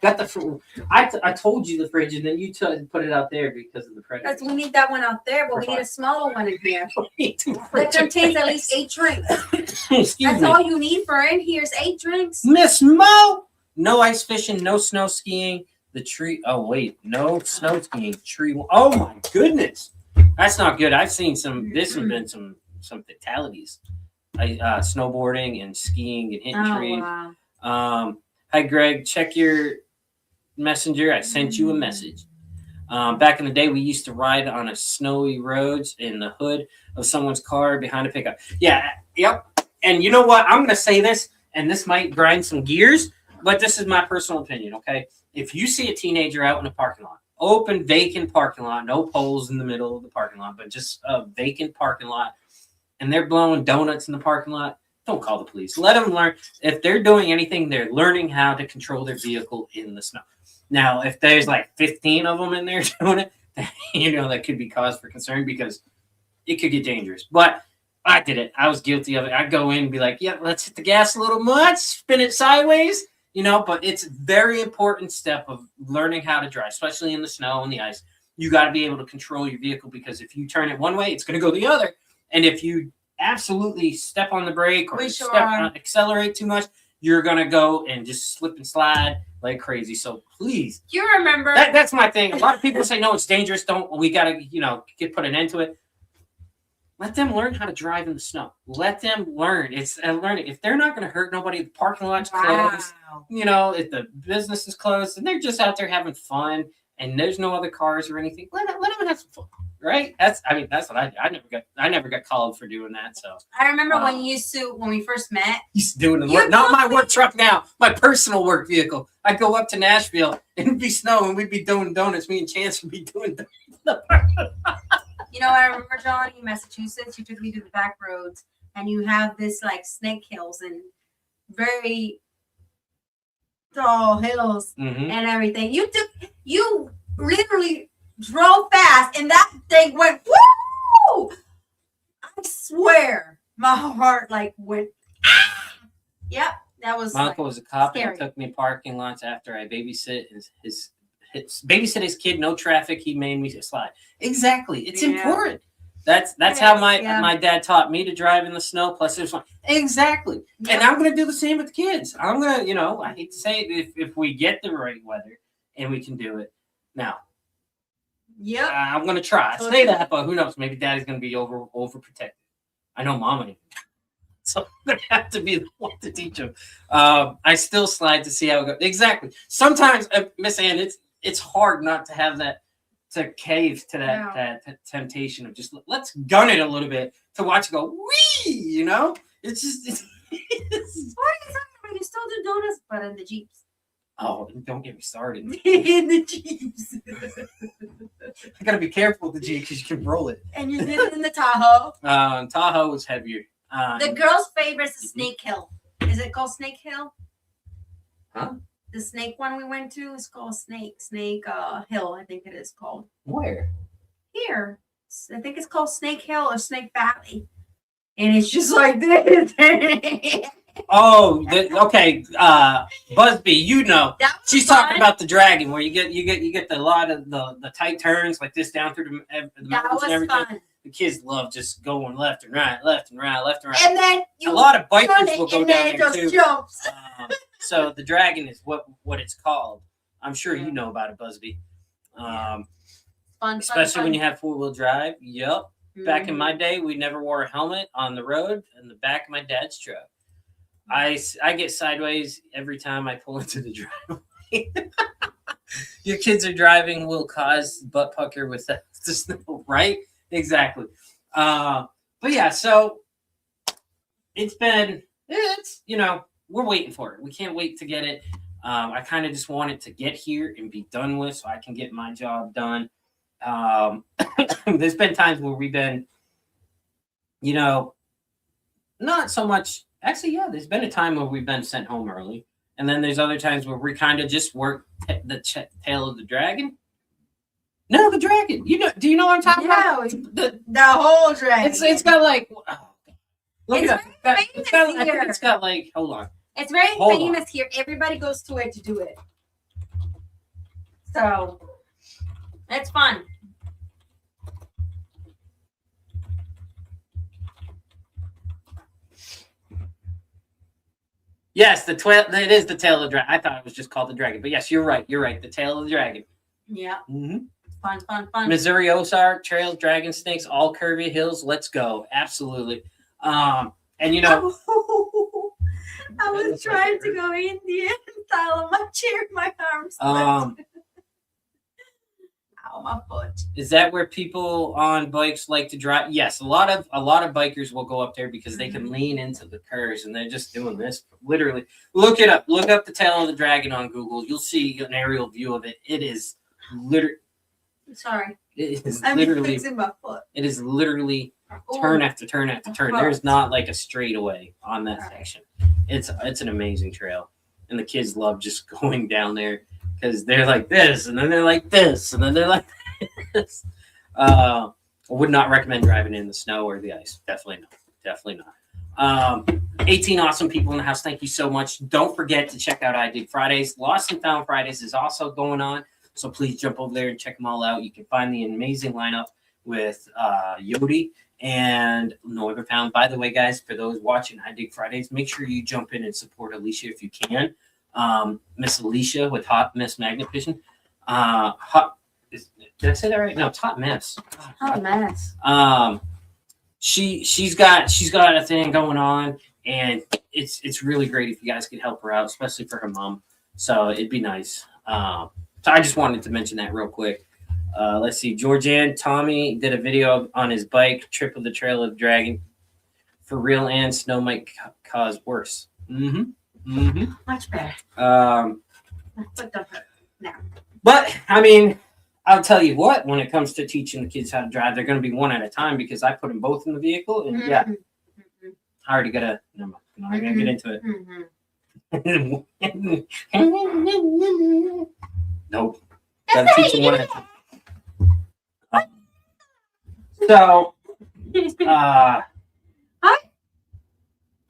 Speaker 2: got the. I told you the fridge, and then you put it out there because of the predators.
Speaker 3: Because we need that one out there, but we need a smaller one in here. That contains at least 8 drinks.
Speaker 2: Excuse
Speaker 3: That's
Speaker 2: me.
Speaker 3: all you need for in here is 8 drinks.
Speaker 2: Miss Mo! No ice fishing, no snow skiing. The tree. Oh, wait. No snow skiing. Tree. Oh, my goodness. That's not good. I've seen some. This has been some fatalities. Snowboarding and skiing and hitting trees.
Speaker 3: Wow.
Speaker 2: Hi, Greg. Check your messenger. I sent you a message. Back in the day, we used to ride on a snowy roads in the hood of someone's car behind a pickup. Yeah, yep. And you know what? I'm going to say this, and this might grind some gears, but this is my personal opinion, okay? If you see a teenager out in a parking lot, open, vacant parking lot, no poles in the middle of the parking lot, but just a vacant parking lot, and they're blowing donuts in the parking lot, don't call the police. Let them learn. If they're doing anything, they're learning how to control their vehicle in the snow. Now, if there's like 15 of them in there doing it, you know, that could be cause for concern because it could get dangerous. But I did it. I was guilty of it. I'd go in and be like, yeah, let's hit the gas a little much, spin it sideways, you know, but it's a very important step of learning how to drive, especially in the snow and the ice. You got to be able to control your vehicle because if you turn it one way, it's going to go the other. And if you absolutely step on the brake or accelerate too much, you're going to go and just slip and slide like crazy. So please.
Speaker 3: You remember.
Speaker 2: That's my thing. A lot of people say, no, it's dangerous. We got to, you know, put an end to it. Let them learn how to drive in the snow. Let them learn. It's learning. If they're not going to hurt nobody, the parking lot's closed. You know, if the business is closed and they're just out there having fun and there's no other cars or anything, let them have some fun. Right? That's what I never got called for doing that. So
Speaker 3: I remember when we first met.
Speaker 2: Used to do it in work, not my work truck now, my personal work vehicle. I'd go up to Nashville and it'd be snow and we'd be doing donuts. Me and Chance would be doing donuts.
Speaker 3: You know, I remember, John, in Massachusetts, you took me to the back roads and you have this like snake hills and very tall hills and everything. You literally drove fast and that thing went woo! I swear my heart like went Yep, that was
Speaker 2: my uncle was a cop
Speaker 3: scary.
Speaker 2: and took me parking lots after I babysit babysit his kid, no traffic, he made me slide. Exactly. It's important. That's how my dad taught me to drive in the snow, plus there's fun. Exactly. Yep. And I'm gonna do the same with the kids. I'm gonna, you know, I hate to say it, if we get the right weather and we can do it. Now,
Speaker 3: yep.
Speaker 2: I'm gonna try. I say that, but who knows? Maybe Daddy's gonna be overprotected. I know Mama. So I'm gonna have to be the one to teach them. I still slide to see how it goes. Exactly. Sometimes, Miss Ann, it's hard not to have that to cave to that temptation of just let's gun it a little bit to watch it go wee. You know, it's just it's.
Speaker 3: What are you talking about? You still do donuts, but in the Jeeps.
Speaker 2: Oh, don't get me started.
Speaker 3: In the Jeeps.
Speaker 2: I gotta be careful with the Jeep because you can roll it.
Speaker 3: And you did it in the Tahoe.
Speaker 2: Tahoe was heavier.
Speaker 3: The girls' favorite is Snake Hill. Is it called Snake Hill?
Speaker 2: Huh?
Speaker 3: The snake one we went to is called Snake Hill. I think it is called.
Speaker 2: Where?
Speaker 3: Here. I think it's called Snake Hill or Snake Valley. And it's just like this.
Speaker 2: Oh, okay. Busby, you know, she's
Speaker 3: fun.
Speaker 2: talking about the dragon where you get a lot of the tight turns like this down through the
Speaker 3: That
Speaker 2: mountains
Speaker 3: was
Speaker 2: and everything.
Speaker 3: fun.
Speaker 2: The kids love just going left and right, left and right, left and right.
Speaker 3: And then
Speaker 2: a lot of bikers will go
Speaker 3: and
Speaker 2: down
Speaker 3: then it
Speaker 2: there
Speaker 3: just
Speaker 2: too.
Speaker 3: jumps.
Speaker 2: So the dragon is what it's called. I'm sure you know about it, Busby. Especially when you have 4-wheel drive. Yep. Back in my day, we never wore a helmet on the road in the back of my dad's truck. I get sideways every time I pull into the driveway. Your kids are driving will cause butt pucker with the snow, right? Exactly. But yeah, so it's we're waiting for it. We can't wait to get it. I kind of just want it to get here and be done with so I can get my job done. There's been times where we've been, not so much. Actually, yeah, there's been a time where we've been sent home early. And then there's other times where we kind of just work the tail of the dragon. No, the dragon. Do you know what I'm talking about?
Speaker 3: The whole dragon.
Speaker 2: It's got like. Look
Speaker 3: It's
Speaker 2: it up. I think it's got like. Hold on.
Speaker 3: It's very famous here. Everybody goes to it to do it. So it's fun.
Speaker 2: Yes, it is the tail of the dragon. I thought it was just called the dragon, but yes, you're right. You're right. The tail of the dragon.
Speaker 3: Yeah.
Speaker 2: Mm-hmm.
Speaker 3: Fun.
Speaker 2: Missouri Ozark trails, dragon snakes, all curvy hills. Let's go. Absolutely. And
Speaker 3: I was trying to go Indian style on my chair, my arms. Ow, my foot.
Speaker 2: Is that where people on bikes like to drive? Yes, a lot of bikers will go up there because they can lean into the curves and they're just doing this. Literally, look it up. Look up the tail of the dragon on Google. You'll see an aerial view of it. It is literally.
Speaker 3: Sorry.
Speaker 2: It is
Speaker 3: I'm
Speaker 2: literally.
Speaker 3: fixing my foot.
Speaker 2: It is literally turn after turn after turn. There's not like a straightaway on that section. It's an amazing trail, and the kids love just going down there because they're like this, and then they're like this, and then they're like this. I would not recommend driving in the snow or the ice. Definitely not. 18 awesome people in the house. Thank you so much. Don't forget to check out I Dig Fridays. Lost and Found Fridays is also going on. So please jump over there and check them all out. You can find the amazing lineup with Yodi and Northern Pound. By the way, guys, for those watching I Dig Fridays, make sure you jump in and support Alicia if you can. Miss Alicia with Hot Mess Magnet Fishing. Did I say that right? No, it's Hot Mess.
Speaker 3: Hot Mess.
Speaker 2: She's got a thing going on, and it's really great if you guys could help her out, especially for her mom. So it'd be nice. So I just wanted to mention that real quick. Let's see. Georgianne Tommy did a video on his bike trip of the Trail of the Dragon. For real, and snow might cause worse.
Speaker 3: Much better.
Speaker 2: But I mean, I'll tell you what. When it comes to teaching the kids how to drive, they're going to be one at a time because I put them both in the vehicle, and I already got to. I'm not going to get into it. Nope. Gotta teach them one at a time. So,
Speaker 3: I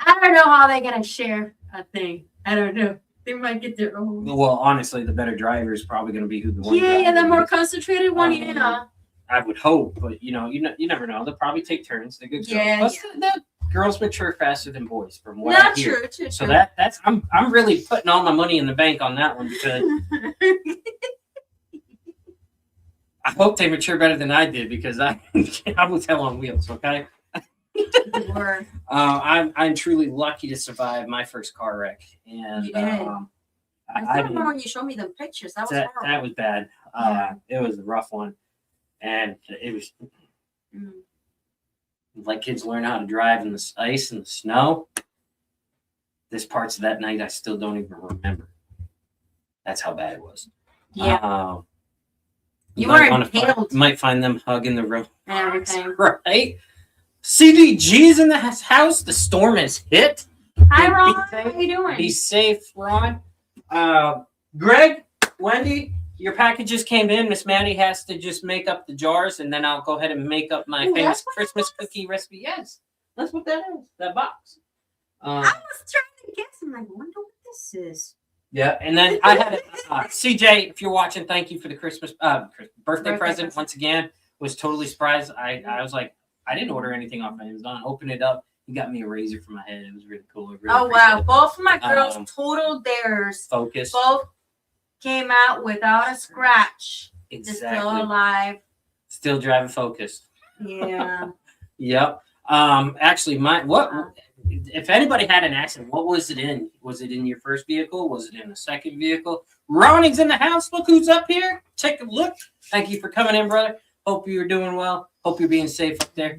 Speaker 3: don't know how they're gonna share a thing. I don't know. They might get their own.
Speaker 2: Well, honestly, the better driver is probably going to be who the one.
Speaker 3: Yeah, the more concentrated one. Yeah.
Speaker 2: I would hope, but you never know. They'll probably take turns. They're good.
Speaker 3: Yeah.
Speaker 2: Plus, the girls mature faster than boys, from what I hear.
Speaker 3: True.
Speaker 2: So that's I'm really putting all my money in the bank on that one because I hope they mature better than I did because I was hell on wheels. Okay.
Speaker 3: You were.
Speaker 2: I'm truly lucky to survive my first car wreck, and
Speaker 3: You did. I remember when you showed me the pictures. That was horrible.
Speaker 2: that was bad. It was a rough one, and it was like kids learn how to drive in the ice and the snow. There's parts of that night I still don't even remember. That's how bad it was.
Speaker 3: Yeah. You
Speaker 2: might
Speaker 3: were
Speaker 2: wanna
Speaker 3: impaled.
Speaker 2: might find them hugging the road.
Speaker 3: And everything.
Speaker 2: Right? CDG's in the house. The storm has hit.
Speaker 3: Hi, Ron.
Speaker 2: Be
Speaker 3: How
Speaker 2: safe.
Speaker 3: you doing?
Speaker 2: Be safe, Ron. Greg, Wendy, your packages came in. Miss Maddie has to just make up the jars, and then I'll go ahead and make up my
Speaker 3: Ooh,
Speaker 2: famous
Speaker 3: that's what
Speaker 2: Christmas
Speaker 3: that is?
Speaker 2: cookie recipe. Yes, that's what that is. That box.
Speaker 3: I was trying to guess. I'm like, I wonder what this is.
Speaker 2: Yeah, and then I had CJ. If you're watching, thank you for the Christmas birthday present once again. Was totally surprised. I was like, I didn't order anything off Amazon. Open it up. He got me a razor for my head. It was really cool. Really
Speaker 3: Oh wow!
Speaker 2: it.
Speaker 3: Both of my girls totaled theirs.
Speaker 2: Focus.
Speaker 3: Both came out without a scratch.
Speaker 2: Exactly.
Speaker 3: They're still alive.
Speaker 2: Still driving Focus.
Speaker 3: Yeah.
Speaker 2: Yep. Actually, if anybody had an accident, what was it in? Was it in your first vehicle? Was it in the second vehicle? Ronnie's in the house. Look who's up here. Take a look. Thank you for coming in, brother. Hope you're doing well. Hope you're being safe up there.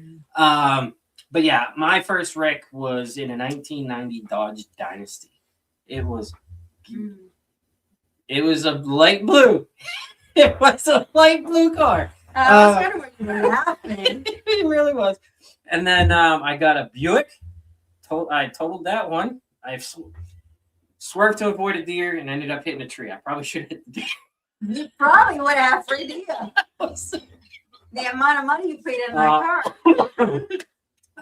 Speaker 2: But yeah, my first wreck was in a 1990 Dodge Dynasty. It was a light blue. It was a light blue car.
Speaker 3: I was wondering what you were laughing.
Speaker 2: It really was. And then I got a Buick. I totaled that one. I swerved to avoid a deer and ended up hitting a tree. I probably should have hit the deer.
Speaker 3: You probably would have free deal. The amount of money you paid in my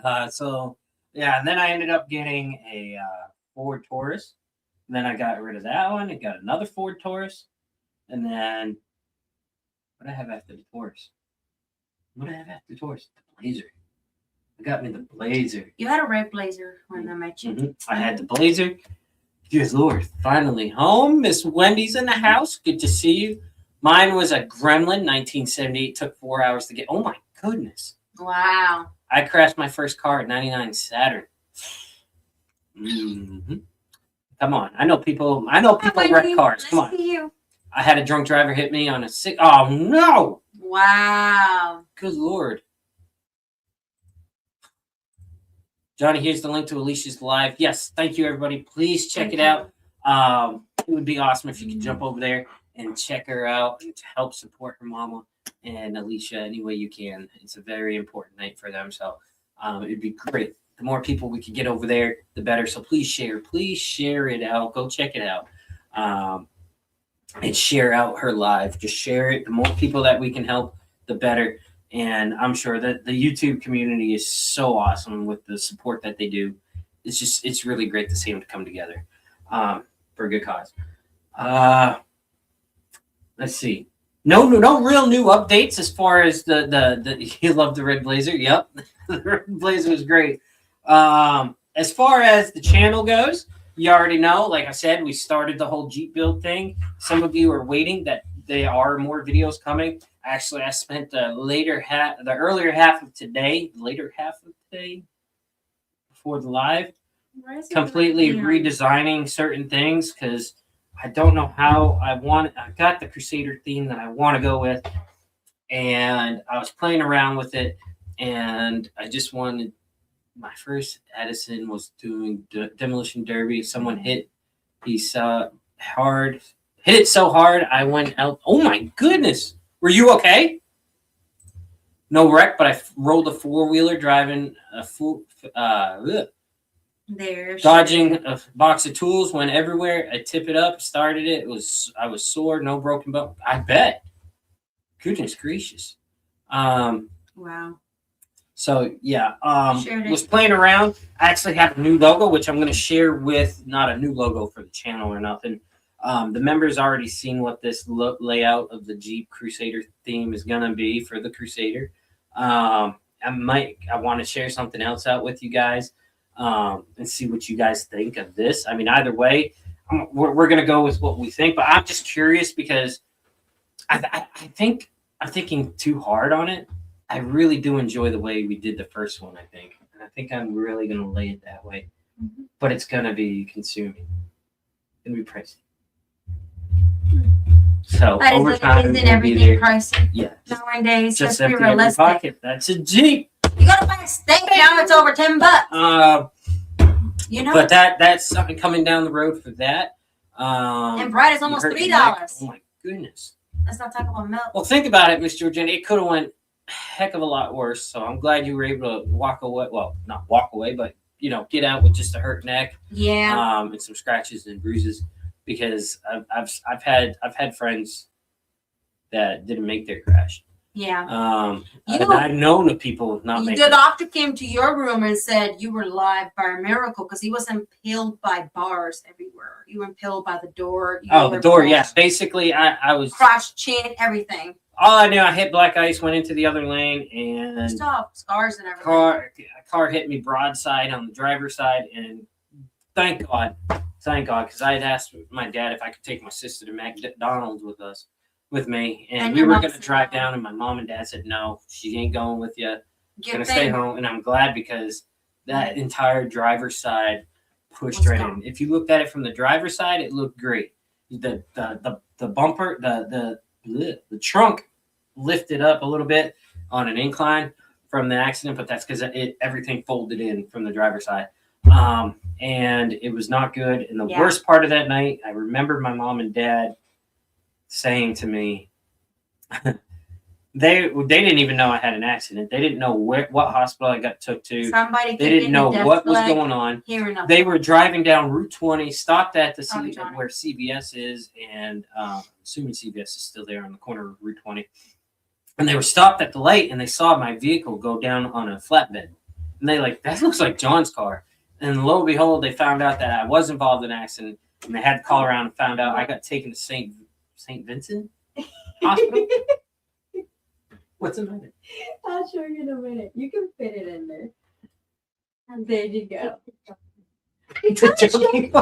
Speaker 3: car.
Speaker 2: So yeah, and then I ended up getting a Ford Taurus. And then I got rid of that one. I got another Ford Taurus. And then what did I have after the Taurus? What did I have after the Taurus? The Blazer. I got me the Blazer.
Speaker 3: You had a red Blazer when I met you.
Speaker 2: Mm-hmm. I had the Blazer. Good Lord. Finally home. Miss Wendy's in the house. Good to see you. Mine was a Gremlin, 1978. Took 4 hours to get. Oh my goodness.
Speaker 3: Wow.
Speaker 2: I crashed my first car at 99 Saturn. Mm-hmm. Come on. I know people wreck cars. Come on. I had a drunk driver hit me on a sick. Oh no.
Speaker 3: Wow.
Speaker 2: Good Lord. Johnny, here's the link to Alicia's live. Yes, thank you, everybody. Please check it out. It would be awesome if you could jump over there and check her out and to help support her mama and Alicia any way you can. It's a very important night for them. So it'd be great. The more people we could get over there, the better. So please share it out. Go check it out. And share out her live. Just share it. The more people that we can help, the better. And I'm sure that the YouTube community is so awesome with the support that they do. It's really great to see them come together for a good cause. Let's see. No real new updates as far as the you love the red Blazer. Yep. The red Blazer was great. As far as the channel goes, you already know, like I said, we started the whole Jeep build thing. Some of you are waiting that there are more videos coming. Actually, I spent the earlier half of today, before the live, completely redesigning certain things because I don't know how I got the Crusader theme that I want to go with, and I was playing around with it, and I just wanted. My first Edison was doing Demolition Derby. Someone hit it so hard, I went out. Oh my goodness. Were you okay? No wreck, but I rolled a four-wheeler driving dodging a box of tools, went everywhere. I tip it up, started it. I was sore, no broken bone. I bet. Goodness gracious.
Speaker 3: Wow.
Speaker 2: So yeah, was playing around. I actually have a new logo, which I'm going to share with, not a new logo for the channel or nothing. The members already seen what this layout of the Jeep Crusader theme is going to be for the Crusader. I want to share something else out with you guys and see what you guys think of this. I mean, either way, we're going to go with what we think, but I'm just curious because I think I'm thinking too hard on it. I really do enjoy the way we did the first one, I think. and I think I'm really going to lay it that way.
Speaker 3: Mhm.
Speaker 2: But it's going to be consuming. It's going to be pricey. So overtime
Speaker 3: Isn't
Speaker 2: will be
Speaker 3: everything
Speaker 2: there.
Speaker 3: pricey
Speaker 2: Yeah,
Speaker 3: nowadays?
Speaker 2: just
Speaker 3: Let's be
Speaker 2: empty every
Speaker 3: realistic.
Speaker 2: pocket. That's a Jeep.
Speaker 3: You gotta buy a steak now; it's over $10. You know,
Speaker 2: But that's something coming down the road for that.
Speaker 3: and bread is almost
Speaker 2: you hurt
Speaker 3: $3.
Speaker 2: your neck. Oh my goodness.
Speaker 3: Let's not talk about milk.
Speaker 2: Well, think about it, Miss Georgina. It could have went a heck of a lot worse. So I'm glad you were able to walk away. Well, not walk away, but get out with just a hurt neck.
Speaker 3: Yeah.
Speaker 2: And some scratches and bruises, because I've had friends that didn't make their crash.
Speaker 3: Yeah.
Speaker 2: And I've known of people not making.
Speaker 3: The doctor came to your room and said you were alive by a miracle because he was impaled by bars everywhere. You were impaled by the door.
Speaker 2: The door. Yes. Basically, I was
Speaker 3: crushed, chin, everything.
Speaker 2: All I knew, I hit black ice, went into the other lane, and
Speaker 3: Stop, scars and everything.
Speaker 2: Car hit me broadside on the driver's side, and thank God, because I had asked my dad if I could take my sister to McDonald's with me, and we were going to drive down, and my mom and dad said no, she ain't going with you. Going to stay home, and I'm glad because that entire driver's side pushed right in. If you looked at it from the driver's side, it looked great. The bumper, the trunk lifted up a little bit on an incline from the accident, but that's because everything folded in from the driver's side. And it was not good. And the worst part of that night, I remember my mom and dad saying to me, they didn't even know I had an accident. They didn't know what hospital I got took to. They didn't know what was going on. They were driving down Route 20, stopped at the where CVS is, and assuming CVS is still there on the corner of Route 20. And they were stopped at the light, and they saw my vehicle go down on a flatbed. And they that looks like John's car. And lo and behold, they found out that I was involved in an accident, and they had to call around and found out I got taken to St. Vincent Hospital. What's in there?
Speaker 3: I'll show you in a minute. You can fit it in there. And there you go. It's chunky.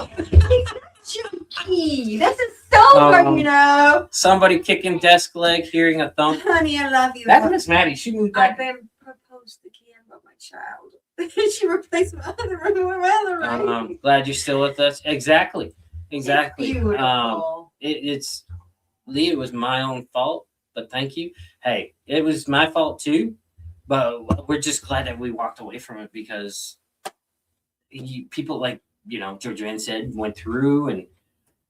Speaker 3: This is so good,
Speaker 2: Somebody kicking desk leg, hearing a thump.
Speaker 3: Honey, I love you.
Speaker 2: That's Miss Maddie. She moved back.
Speaker 3: I've been proposed to Canva, my child. She replaced my other room with my other room.
Speaker 2: I'm glad you're still with us. Exactly.
Speaker 3: It's beautiful.
Speaker 2: It's Lee, it was my own fault, but thank you. Hey, it was my fault too, but we're just glad that we walked away from it because people Georgianne said went through, and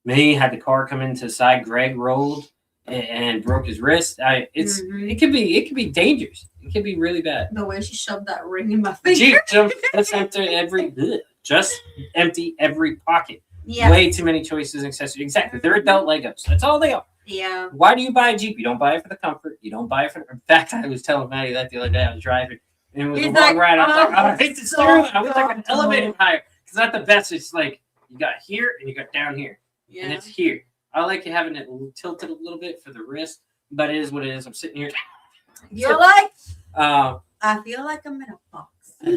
Speaker 2: me had the car come into the side. Greg rolled and broke his wrist. It could be dangerous. It could be really bad.
Speaker 3: The way she shoved that ring in my finger.
Speaker 2: Just empty every pocket.
Speaker 3: Yeah.
Speaker 2: Way too many choices and accessories. Exactly. They're adult Legos. That's all they are.
Speaker 3: Yeah.
Speaker 2: Why do you buy a Jeep? You don't buy it for the comfort. You don't buy it for in fact, I was telling Maddie that the other day. I was driving and it was a long ride. I was like, I hate the steering wheel. I was like an elevator higher. Because at the best, it's like you got here and you got down here. Yeah. And it's here. I like having it tilted a little bit for the wrist, but it is what it is. I'm sitting here.
Speaker 3: You're like I feel like I'm in a box.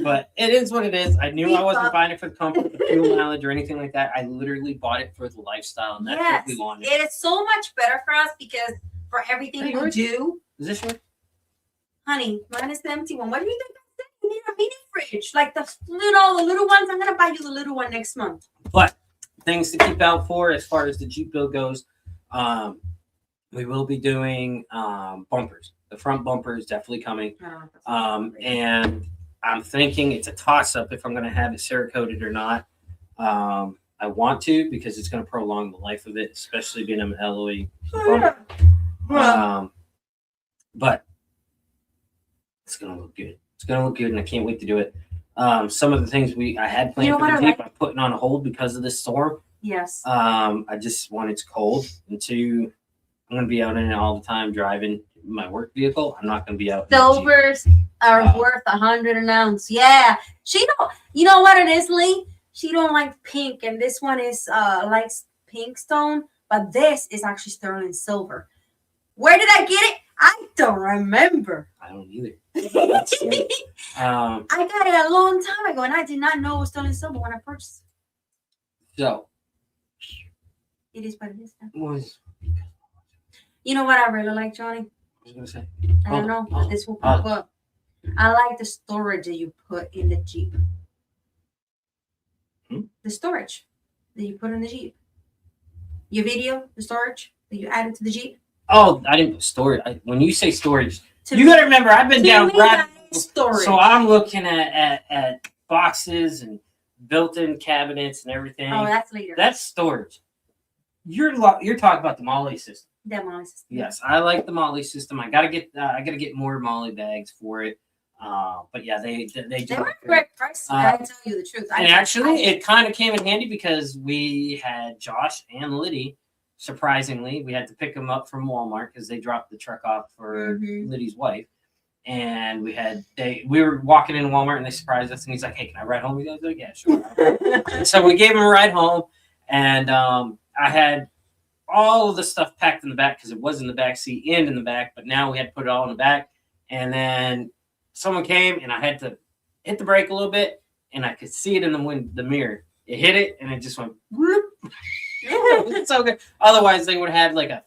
Speaker 2: But it is what it is. I knew I wasn't buying it for the comfort, the fuel mileage, or anything like that. I literally bought it for the lifestyle, and that's what we wanted.
Speaker 3: It is so much better for us because for everything we do.
Speaker 2: Is this yours?
Speaker 3: Honey, mine is the empty one. What do you think I said? You need a mini fridge. Like the little ones. I'm going to buy you the little one next month.
Speaker 2: But things to keep out for as far as the Jeep build goes, we will be doing bumpers. The front bumper is definitely coming. And I'm thinking it's a toss-up if I'm going to have it Cerakoted or not. I want to because it's going to prolong the life of it, especially being an alloy bumper. But it's going to look good. It's going to look good, and I can't wait to do it. Some of the things I had planned for the Jeep, I'm putting on hold because of this storm.
Speaker 3: Yes.
Speaker 2: I just, one, it's cold, and two, I'm going to be out in it all the time driving my work vehicle. I'm not going to be out.
Speaker 3: Silvers are worth 100 an ounce. Yeah. She don't, you know what it is, Lee? She don't like pink, and this one is likes pink stone, but this is actually sterling silver. Where did I get it? I don't remember.
Speaker 2: I don't either.
Speaker 3: I got it a long time ago, and I did not know it was sterling silver when I purchased it.
Speaker 2: So
Speaker 3: it is what it is now.
Speaker 2: Was
Speaker 3: you know what I really like, Johnny?
Speaker 2: I was gonna say.
Speaker 3: I don't know, but this will pop up. I like the storage that you put in the Jeep. The storage that you put in the Jeep. Your video, the storage that you added to the Jeep.
Speaker 2: Oh, I didn't put storage. When you say storage,
Speaker 3: To
Speaker 2: you
Speaker 3: me-
Speaker 2: got to remember I've been
Speaker 3: to
Speaker 2: down
Speaker 3: me,
Speaker 2: rabbit
Speaker 3: that is storage.
Speaker 2: so I'm looking at boxes and built-in cabinets and everything.
Speaker 3: Oh, that's later.
Speaker 2: That's storage. You're talking about the Molly system.
Speaker 3: That Molly system.
Speaker 2: Yes, I like the Molly system. I gotta get more Molly bags for it. But yeah, they
Speaker 3: They were a great price. I tell you the truth.
Speaker 2: And actually, it kind of came in handy because we had Josh and Liddy. Surprisingly, we had to pick them up from Walmart because they dropped the truck off for Liddy's wife. And we were walking into Walmart and they surprised us. And he's like, "Hey, can I ride home with you?" I was like, "Yeah, sure." So we gave him a ride home, and I had all of the stuff packed in the back because it was in the back seat and in the back. But now we had to put it all in the back. And then someone came and I had to hit the brake a little bit, and I could see it in the mirror. It hit it, and it just went. Whoop. It's so good. Otherwise, they would have had like a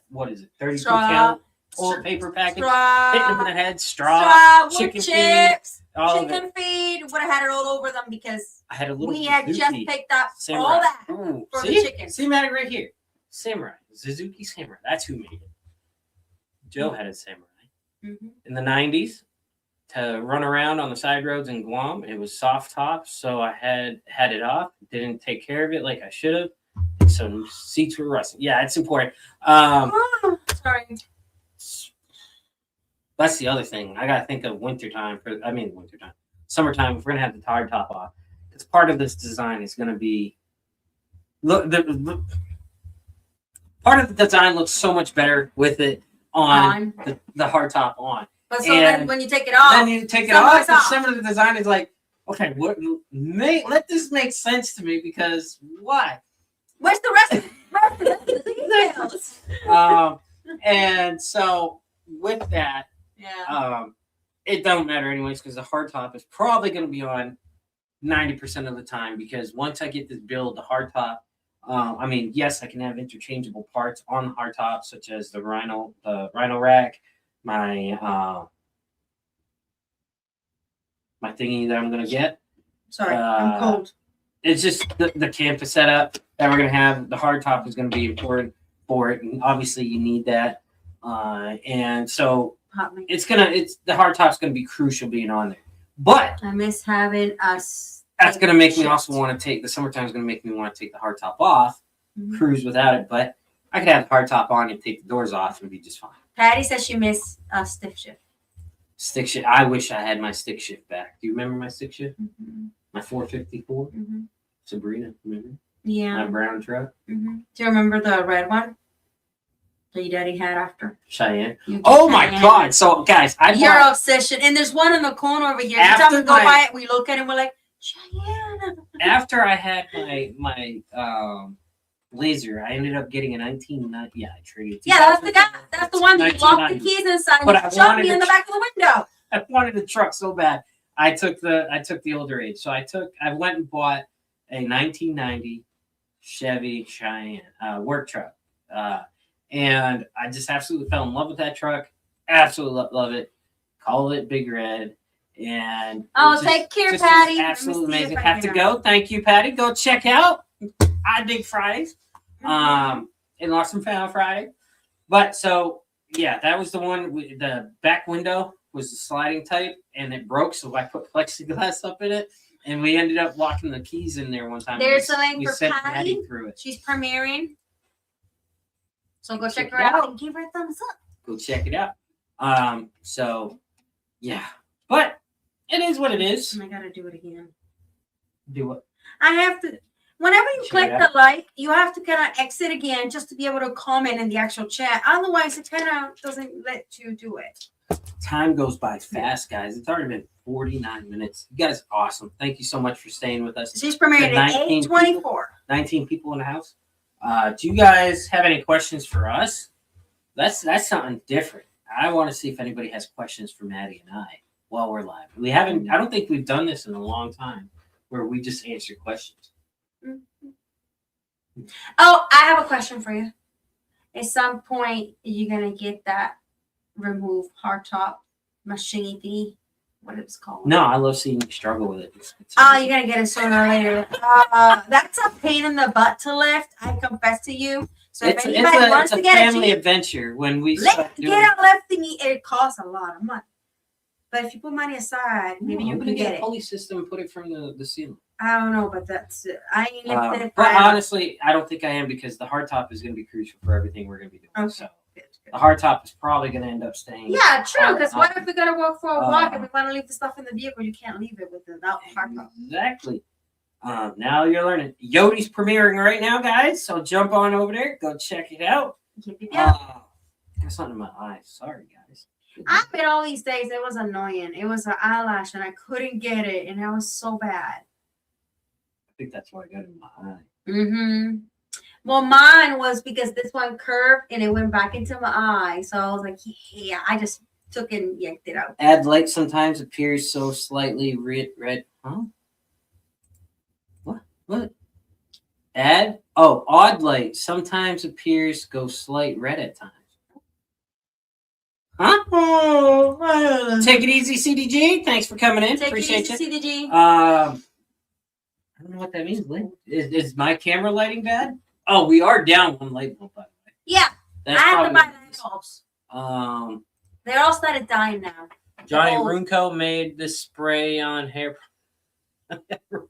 Speaker 2: 32 count toilet paper package, hitting them in the head, straw chicken
Speaker 3: chips,
Speaker 2: feed,
Speaker 3: chicken feed. Would have had it all over them because
Speaker 2: I had a little.
Speaker 3: we had
Speaker 2: Suzuki
Speaker 3: just picked up
Speaker 2: Samurai.
Speaker 3: all that
Speaker 2: Ooh,
Speaker 3: for
Speaker 2: see?
Speaker 3: the chicken.
Speaker 2: See, Maddie, right here, Samurai, Suzuki Samurai. That's who made it. Joe had a Samurai in the '90s to run around on the side roads in Guam. It was soft top, so I had it off. Didn't take care of it like I should have. So seats were rusting. Yeah, it's important.
Speaker 3: Sorry.
Speaker 2: That's the other thing. I gotta think of summertime. If we're gonna have the hard top off, because part of this design is gonna be part of the design looks so much better with it on. The hard top on.
Speaker 3: But so then when you take it off,
Speaker 2: then you take it off. And some of the design is like, okay, let this make sense to me because why?
Speaker 3: Where's the rest of the details?
Speaker 2: And so with that,
Speaker 3: Yeah.
Speaker 2: It don't matter anyways because the hard top is probably going to be on 90% of the time because once I get this build, the hard top, yes, I can have interchangeable parts on the hard top such as the Rhino rack, my thingy that I'm going to get.
Speaker 3: Sorry, I'm cold.
Speaker 2: It's just the campus setup that we're going to have. The hard top is going to be important for it, and obviously you need that. And so the hard top's going to be crucial being on there. But
Speaker 3: I miss having us.
Speaker 2: That's going to make me also want to take the summertime is going to make me want to take the hard top off, cruise without it. But I could have the hard top on and take the doors off and be just fine.
Speaker 3: Patty says she missed stick shift.
Speaker 2: Stick shift. I wish I had my stick shift back. Do you remember my stick shift? My 454? Sabrina, remember?
Speaker 3: Yeah.
Speaker 2: My brown truck.
Speaker 3: Do you remember the red one that your daddy had after?
Speaker 2: Cheyenne. Oh my God! So guys,
Speaker 3: your obsession, and there's one in the corner over here. Every time we go by it, we look at it, and we're like, Cheyenne.
Speaker 2: After I had my Blazer, I ended up getting a 1990. Yeah, I traded.
Speaker 3: Yeah, that's the guy. That's the one that you locked the keys inside and shoved me in the back of the window.
Speaker 2: I wanted the truck so bad. I took the older age. So I went and bought a 1990 Chevy Cheyenne work truck. And I just absolutely fell in love with that truck. Absolutely love it. Call it Big Red. And
Speaker 3: take care, Patty.
Speaker 2: Absolutely amazing. Have to go. Thank you, Patty. Go check out I Dig Fridays. In Lost and Found Friday. But so yeah, that was the one. The back window was the sliding type, and it broke, so I put plexiglass up in it, and we ended up locking the keys in there one time.
Speaker 3: There's a link for
Speaker 2: Patty through it.
Speaker 3: She's premiering, so go check her out and give her a thumbs up.
Speaker 2: Go check it out. So yeah, but it is what it is.
Speaker 3: I gotta do it again.
Speaker 2: Do what?
Speaker 3: I have to. Whenever you click the like, you have to kind of exit again just to be able to comment in the actual chat. Otherwise, it kind of doesn't let you do it.
Speaker 2: Time goes by fast, guys. It's already been 49 minutes. You guys are awesome. Thank you so much for staying with us.
Speaker 3: She's premiered at 8:24.
Speaker 2: 19 people in the house. Do you guys have any questions for us? That's something different. I want to see if anybody has questions for Maddie and I while we're live. We haven't. I don't think we've done this in a long time where we just answer questions.
Speaker 3: Oh, I have a question for you. At some point, you're gonna get that remove hardtop machine thingy what it's called.
Speaker 2: No, I love seeing you struggle with it.
Speaker 3: Oh, you're gonna get it sooner or later. That's a pain in the butt to lift. I confess to you. So if anybody wants to get
Speaker 2: family adventure when we start doing
Speaker 3: get a lifting, it costs a lot of money. But if you put money aside, maybe you can get
Speaker 2: a pulley system and put it from the ceiling.
Speaker 3: I don't know, but that's I ain't lifted it.
Speaker 2: But honestly, I don't think I am because the hardtop is going to be crucial for everything we're going to be doing. Okay. So the hardtop is probably going to end up staying.
Speaker 3: Yeah, true. Because what if we're going to walk for a walk and we want to leave the stuff in the vehicle? You can't leave it without hardtop.
Speaker 2: Exactly. Now you're learning. Yodi's premiering right now, guys. So jump on over there. Go check it out. Got something in my eyes. Sorry, guys.
Speaker 3: I've been all these days. It was annoying. It was an eyelash and I couldn't get it. And that was so bad.
Speaker 2: I think that's why I got it in my eye.
Speaker 3: Mm-hmm. Well, mine was because this one curved and it went back into my eye. So I was like, yeah, I just took and yanked it out.
Speaker 2: Add light sometimes appears so slightly red. Huh? What? Add? Oh, odd light sometimes appears go slight red at times. Huh? Oh, take it easy, CDG. Thanks for coming in. Appreciate you.
Speaker 3: CDG.
Speaker 2: I don't know what that means, Lynn. Is my camera lighting bad? Oh, we are down one light bulb, by the way.
Speaker 3: Yeah.
Speaker 2: That's
Speaker 3: I have to buy light bulbs. They're all started dying now.
Speaker 2: Johnny Runco made this spray on hair.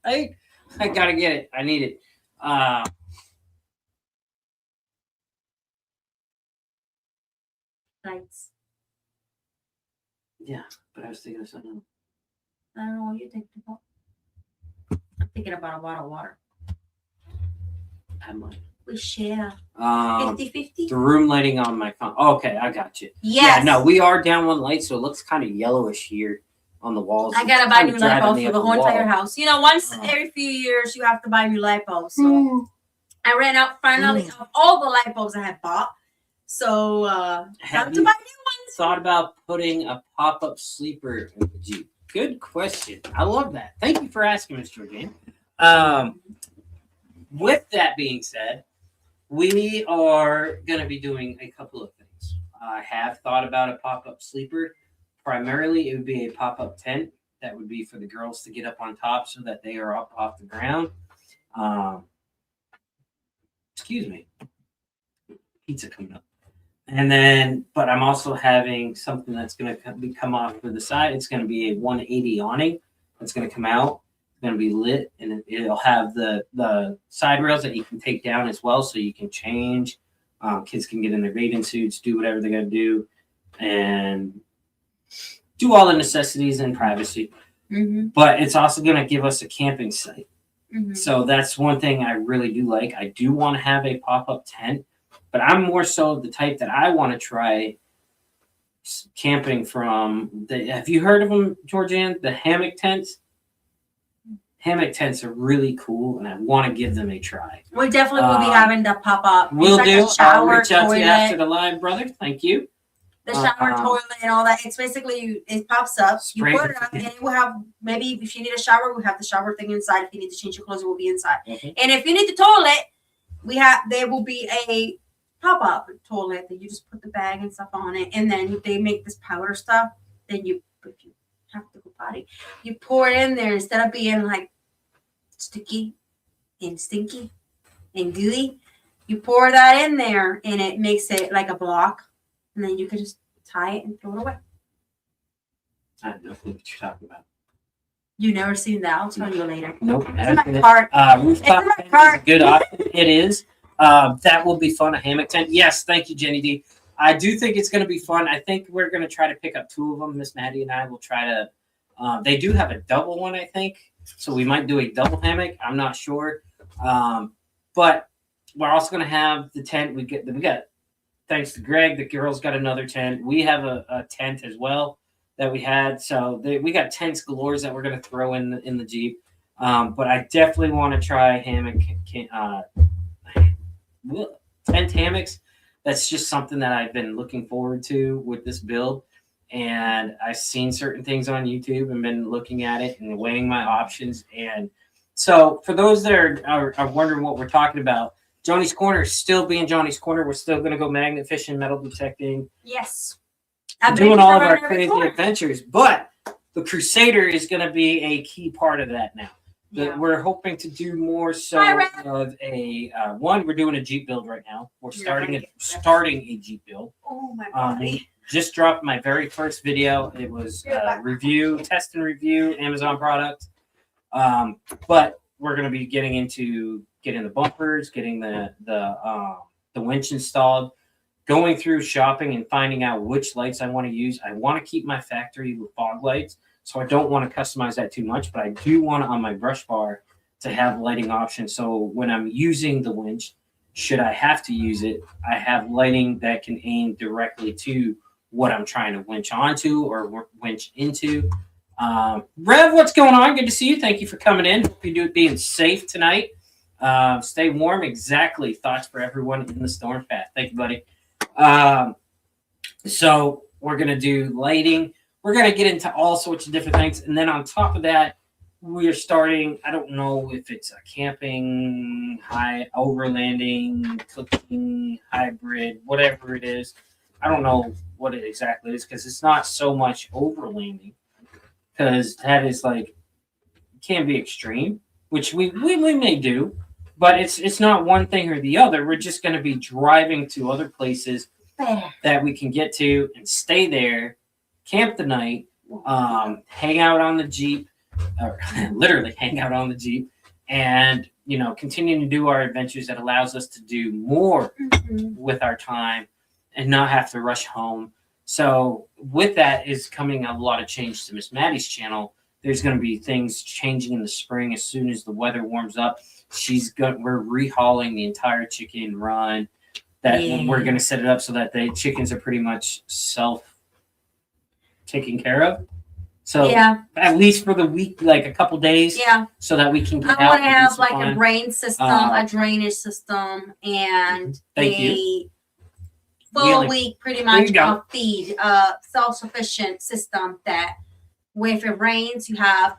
Speaker 2: Right? I gotta get it. I need it.
Speaker 3: Lights.
Speaker 2: Yeah, but I was thinking of something.
Speaker 3: I don't know what you're thinking about. I'm thinking about a bottle of water.
Speaker 2: I might.
Speaker 3: We share. 50-50?
Speaker 2: The room lighting on my phone. Okay, I got you.
Speaker 3: Yes.
Speaker 2: Yeah, no, we are down one light, so it looks kind of yellowish here on the walls.
Speaker 3: I gotta buy new light bulbs for the whole entire house. You know, once every few years, you have to buy new light bulbs. So I ran out finally of all the light bulbs I had bought. So time to buy new ones.
Speaker 2: Thought about putting a pop-up sleeper in the Jeep? Good question. I love that. Thank you for asking, Miss Georgine. With that being said, we are going to be doing a couple of things. I have thought about a pop-up sleeper. Primarily, it would be a pop-up tent that would be for the girls to get up on top so that they are up off the ground. Excuse me. Pizza coming up. And then, but I'm also having something that's going to come off to the side. It's going to be a 180 awning. That's going to come out. It's going to be lit, and it'll have the side rails that you can take down as well, so you can change. Kids can get in their bathing suits, do whatever they got to do, and do all the necessities in privacy.
Speaker 3: Mm-hmm.
Speaker 2: But it's also going to give us a camping site.
Speaker 3: Mm-hmm.
Speaker 2: So that's one thing I really do like. I do want to have a pop-up tent, but I'm more so the type that I want to try camping from. Have you heard of them, Georgianne? The hammock tents? Hammock tents are really cool, and I want to give them a try.
Speaker 3: We definitely will be having the pop-up.
Speaker 2: We'll
Speaker 3: like
Speaker 2: do.
Speaker 3: I'll
Speaker 2: reach out
Speaker 3: toilet.
Speaker 2: to you after the live, brother. Thank you.
Speaker 3: The shower, toilet, and all that. It's basically, it pops up. You put it up, and it will have, maybe if you need a shower, we'll have the shower thing inside. If you need to change your clothes, it will be inside.
Speaker 2: Mm-hmm.
Speaker 3: And if you need the toilet, there will be a pop-up toilet that you just put the bag and stuff on it. And then they make this powder stuff. Then if you have to go potty, you pour it in there instead of being like sticky and stinky and gooey. You pour that in there, and it makes it like a block. And then you can just tie it and throw it away.
Speaker 2: I have no clue what you're talking about.
Speaker 3: You've never seen that? I'll tell you later.
Speaker 2: Nope.
Speaker 3: It's in my cart.
Speaker 2: Rooftop tent is a good option. It is. That will be fun. A hammock tent. Yes, thank you, Jenny D. I do think it's going to be fun. I think we're going to try to pick up 2 of them. Miss Maddie and I will try to. They do have a double one, I think. So we might do a double hammock. I'm not sure. But we're also going to have the tent. We got. Thanks to Greg, the girls got another tent. We have a tent as well that we had. So we got tents galore that we're going to throw in the Jeep. But I definitely want to try hammock tent hammocks. That's just something that I've been looking forward to with this build. And I've seen certain things on YouTube and been looking at it and weighing my options. And so for those that are wondering what we're talking about, Johnny's Corner is still being Johnny's Corner. We're still going to go magnet fishing, metal detecting.
Speaker 3: Yes.
Speaker 2: We're doing all of our crazy adventures. But the Crusader is going to be a key part of that now.
Speaker 3: Yeah.
Speaker 2: We're hoping to do more so
Speaker 3: Hi, Red.
Speaker 2: of a one. We're doing a Jeep build right now. We're
Speaker 3: You're
Speaker 2: starting
Speaker 3: gonna
Speaker 2: a Jeep build.
Speaker 3: Oh my body.
Speaker 2: Just dropped my very first video. It was review, test and review Amazon product. But we're going to be getting into getting the bumpers, getting the winch installed, going through shopping and finding out which lights I want to use. I want to keep my factory fog lights, so I don't want to customize that too much, but I do want on my brush bar to have lighting options. So when I'm using the winch, should I have to use it, I have lighting that can aim directly to what I'm trying to winch onto or winch into. Rev, what's going on? Good to see you. Thank you for coming in. Hope you're being safe tonight. Stay warm. Exactly. Thoughts for everyone in the storm path. Thank you, buddy. So we're going to do lighting. We're going to get into all sorts of different things. And then on top of that, we're starting, I don't know if it's a camping, overlanding, cooking, hybrid, whatever it is. I don't know what it exactly is because it's not so much overlanding, because that is like, can be extreme, which we may do, but it's not one thing or the other. We're just going to be driving to other places that we can get to and stay there, camp the night, hang out on the Jeep, or literally hang out on the Jeep, and continue to do our adventures that allows us to do more with our time and not have to rush home. So with that is coming a lot of change to Miss Maddie's channel. There's going to be things changing in the spring as soon as the weather warms up. We're rehauling the entire chicken run. We're going to set it up so that the chickens are pretty much taken care of. So at least for the week, like a couple days, so that we can get out.
Speaker 3: I want to have like a rain system, a drainage system, and full week pretty much of feed, self-sufficient system that if it rains, you have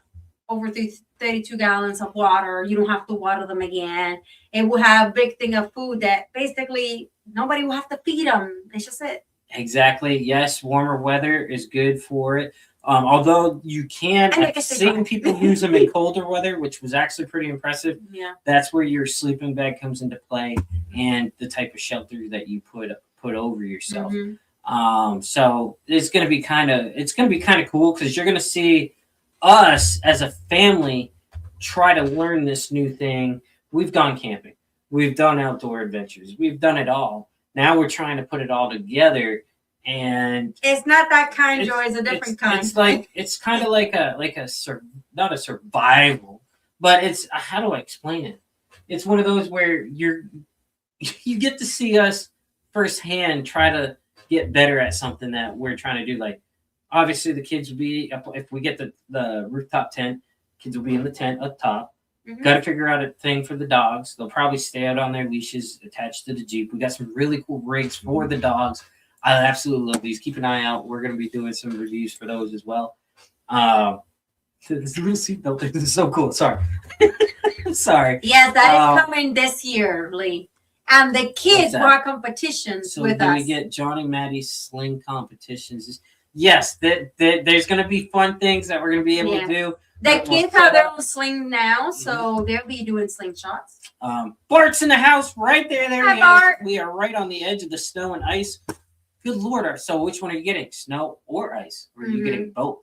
Speaker 3: over 32 gallons of water. You don't have to water them again. It will have a big thing of food that basically nobody will have to feed them. That's just it.
Speaker 2: Exactly. Yes, warmer weather is good for it. Although you can, I've seen people use them in colder weather, which was actually pretty impressive.
Speaker 3: Yeah.
Speaker 2: That's where your sleeping bag comes into play and the type of shelter that you put over yourself. So it's going to be kind of cool because you're going to see us as a family try to learn this new thing. We've gone camping. We've done outdoor adventures. We've done it all. Now we're trying to put it all together. And
Speaker 3: it's not that kind, Joy. It's a different kind.
Speaker 2: It's kind of like not a survival, but it's, how do I explain it? It's one of those where you get to see us firsthand try to get better at something that we're trying to do. Like, obviously the kids will be up, if we get the rooftop tent, kids will be in the tent up top. Got to figure out a thing for the dogs. They'll probably stay out on their leashes attached to the Jeep. We got some really cool rigs for the dogs. I absolutely love these. Keep an eye out. We're going to be doing some reviews for those as well. This little seatbelt is so cool. Sorry. Sorry.
Speaker 3: Yes, that is coming this year, Lee. And the kids brought competitions with us. So we get
Speaker 2: Johnny Maddie's sling competitions. Yes, there's going to be fun things that we're going to be able to do.
Speaker 3: The kids have their own sling now, so they'll be doing slingshots.
Speaker 2: Bart's in the house right there.
Speaker 3: Hi, Bart.
Speaker 2: We are right on the edge of the snow and ice. Good Lord. So which one are you getting? Snow or ice? Or are you getting both?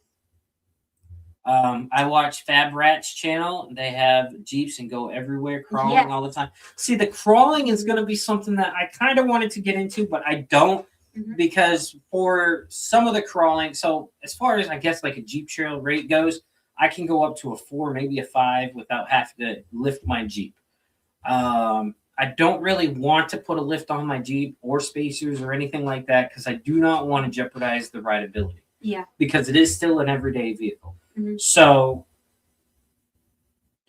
Speaker 2: I watch Fab Rat's channel. They have Jeeps and go everywhere, crawling all the time. See, the crawling is going to be something that I kind of wanted to get into, but I don't because for some of the crawling, so as far as I guess like a Jeep trail rate goes, I can go up to a 4, maybe a 5 without having to lift my Jeep. I don't really want to put a lift on my Jeep or spacers or anything like that because I do not want to jeopardize the rideability. Yeah. Because it is still an everyday vehicle. So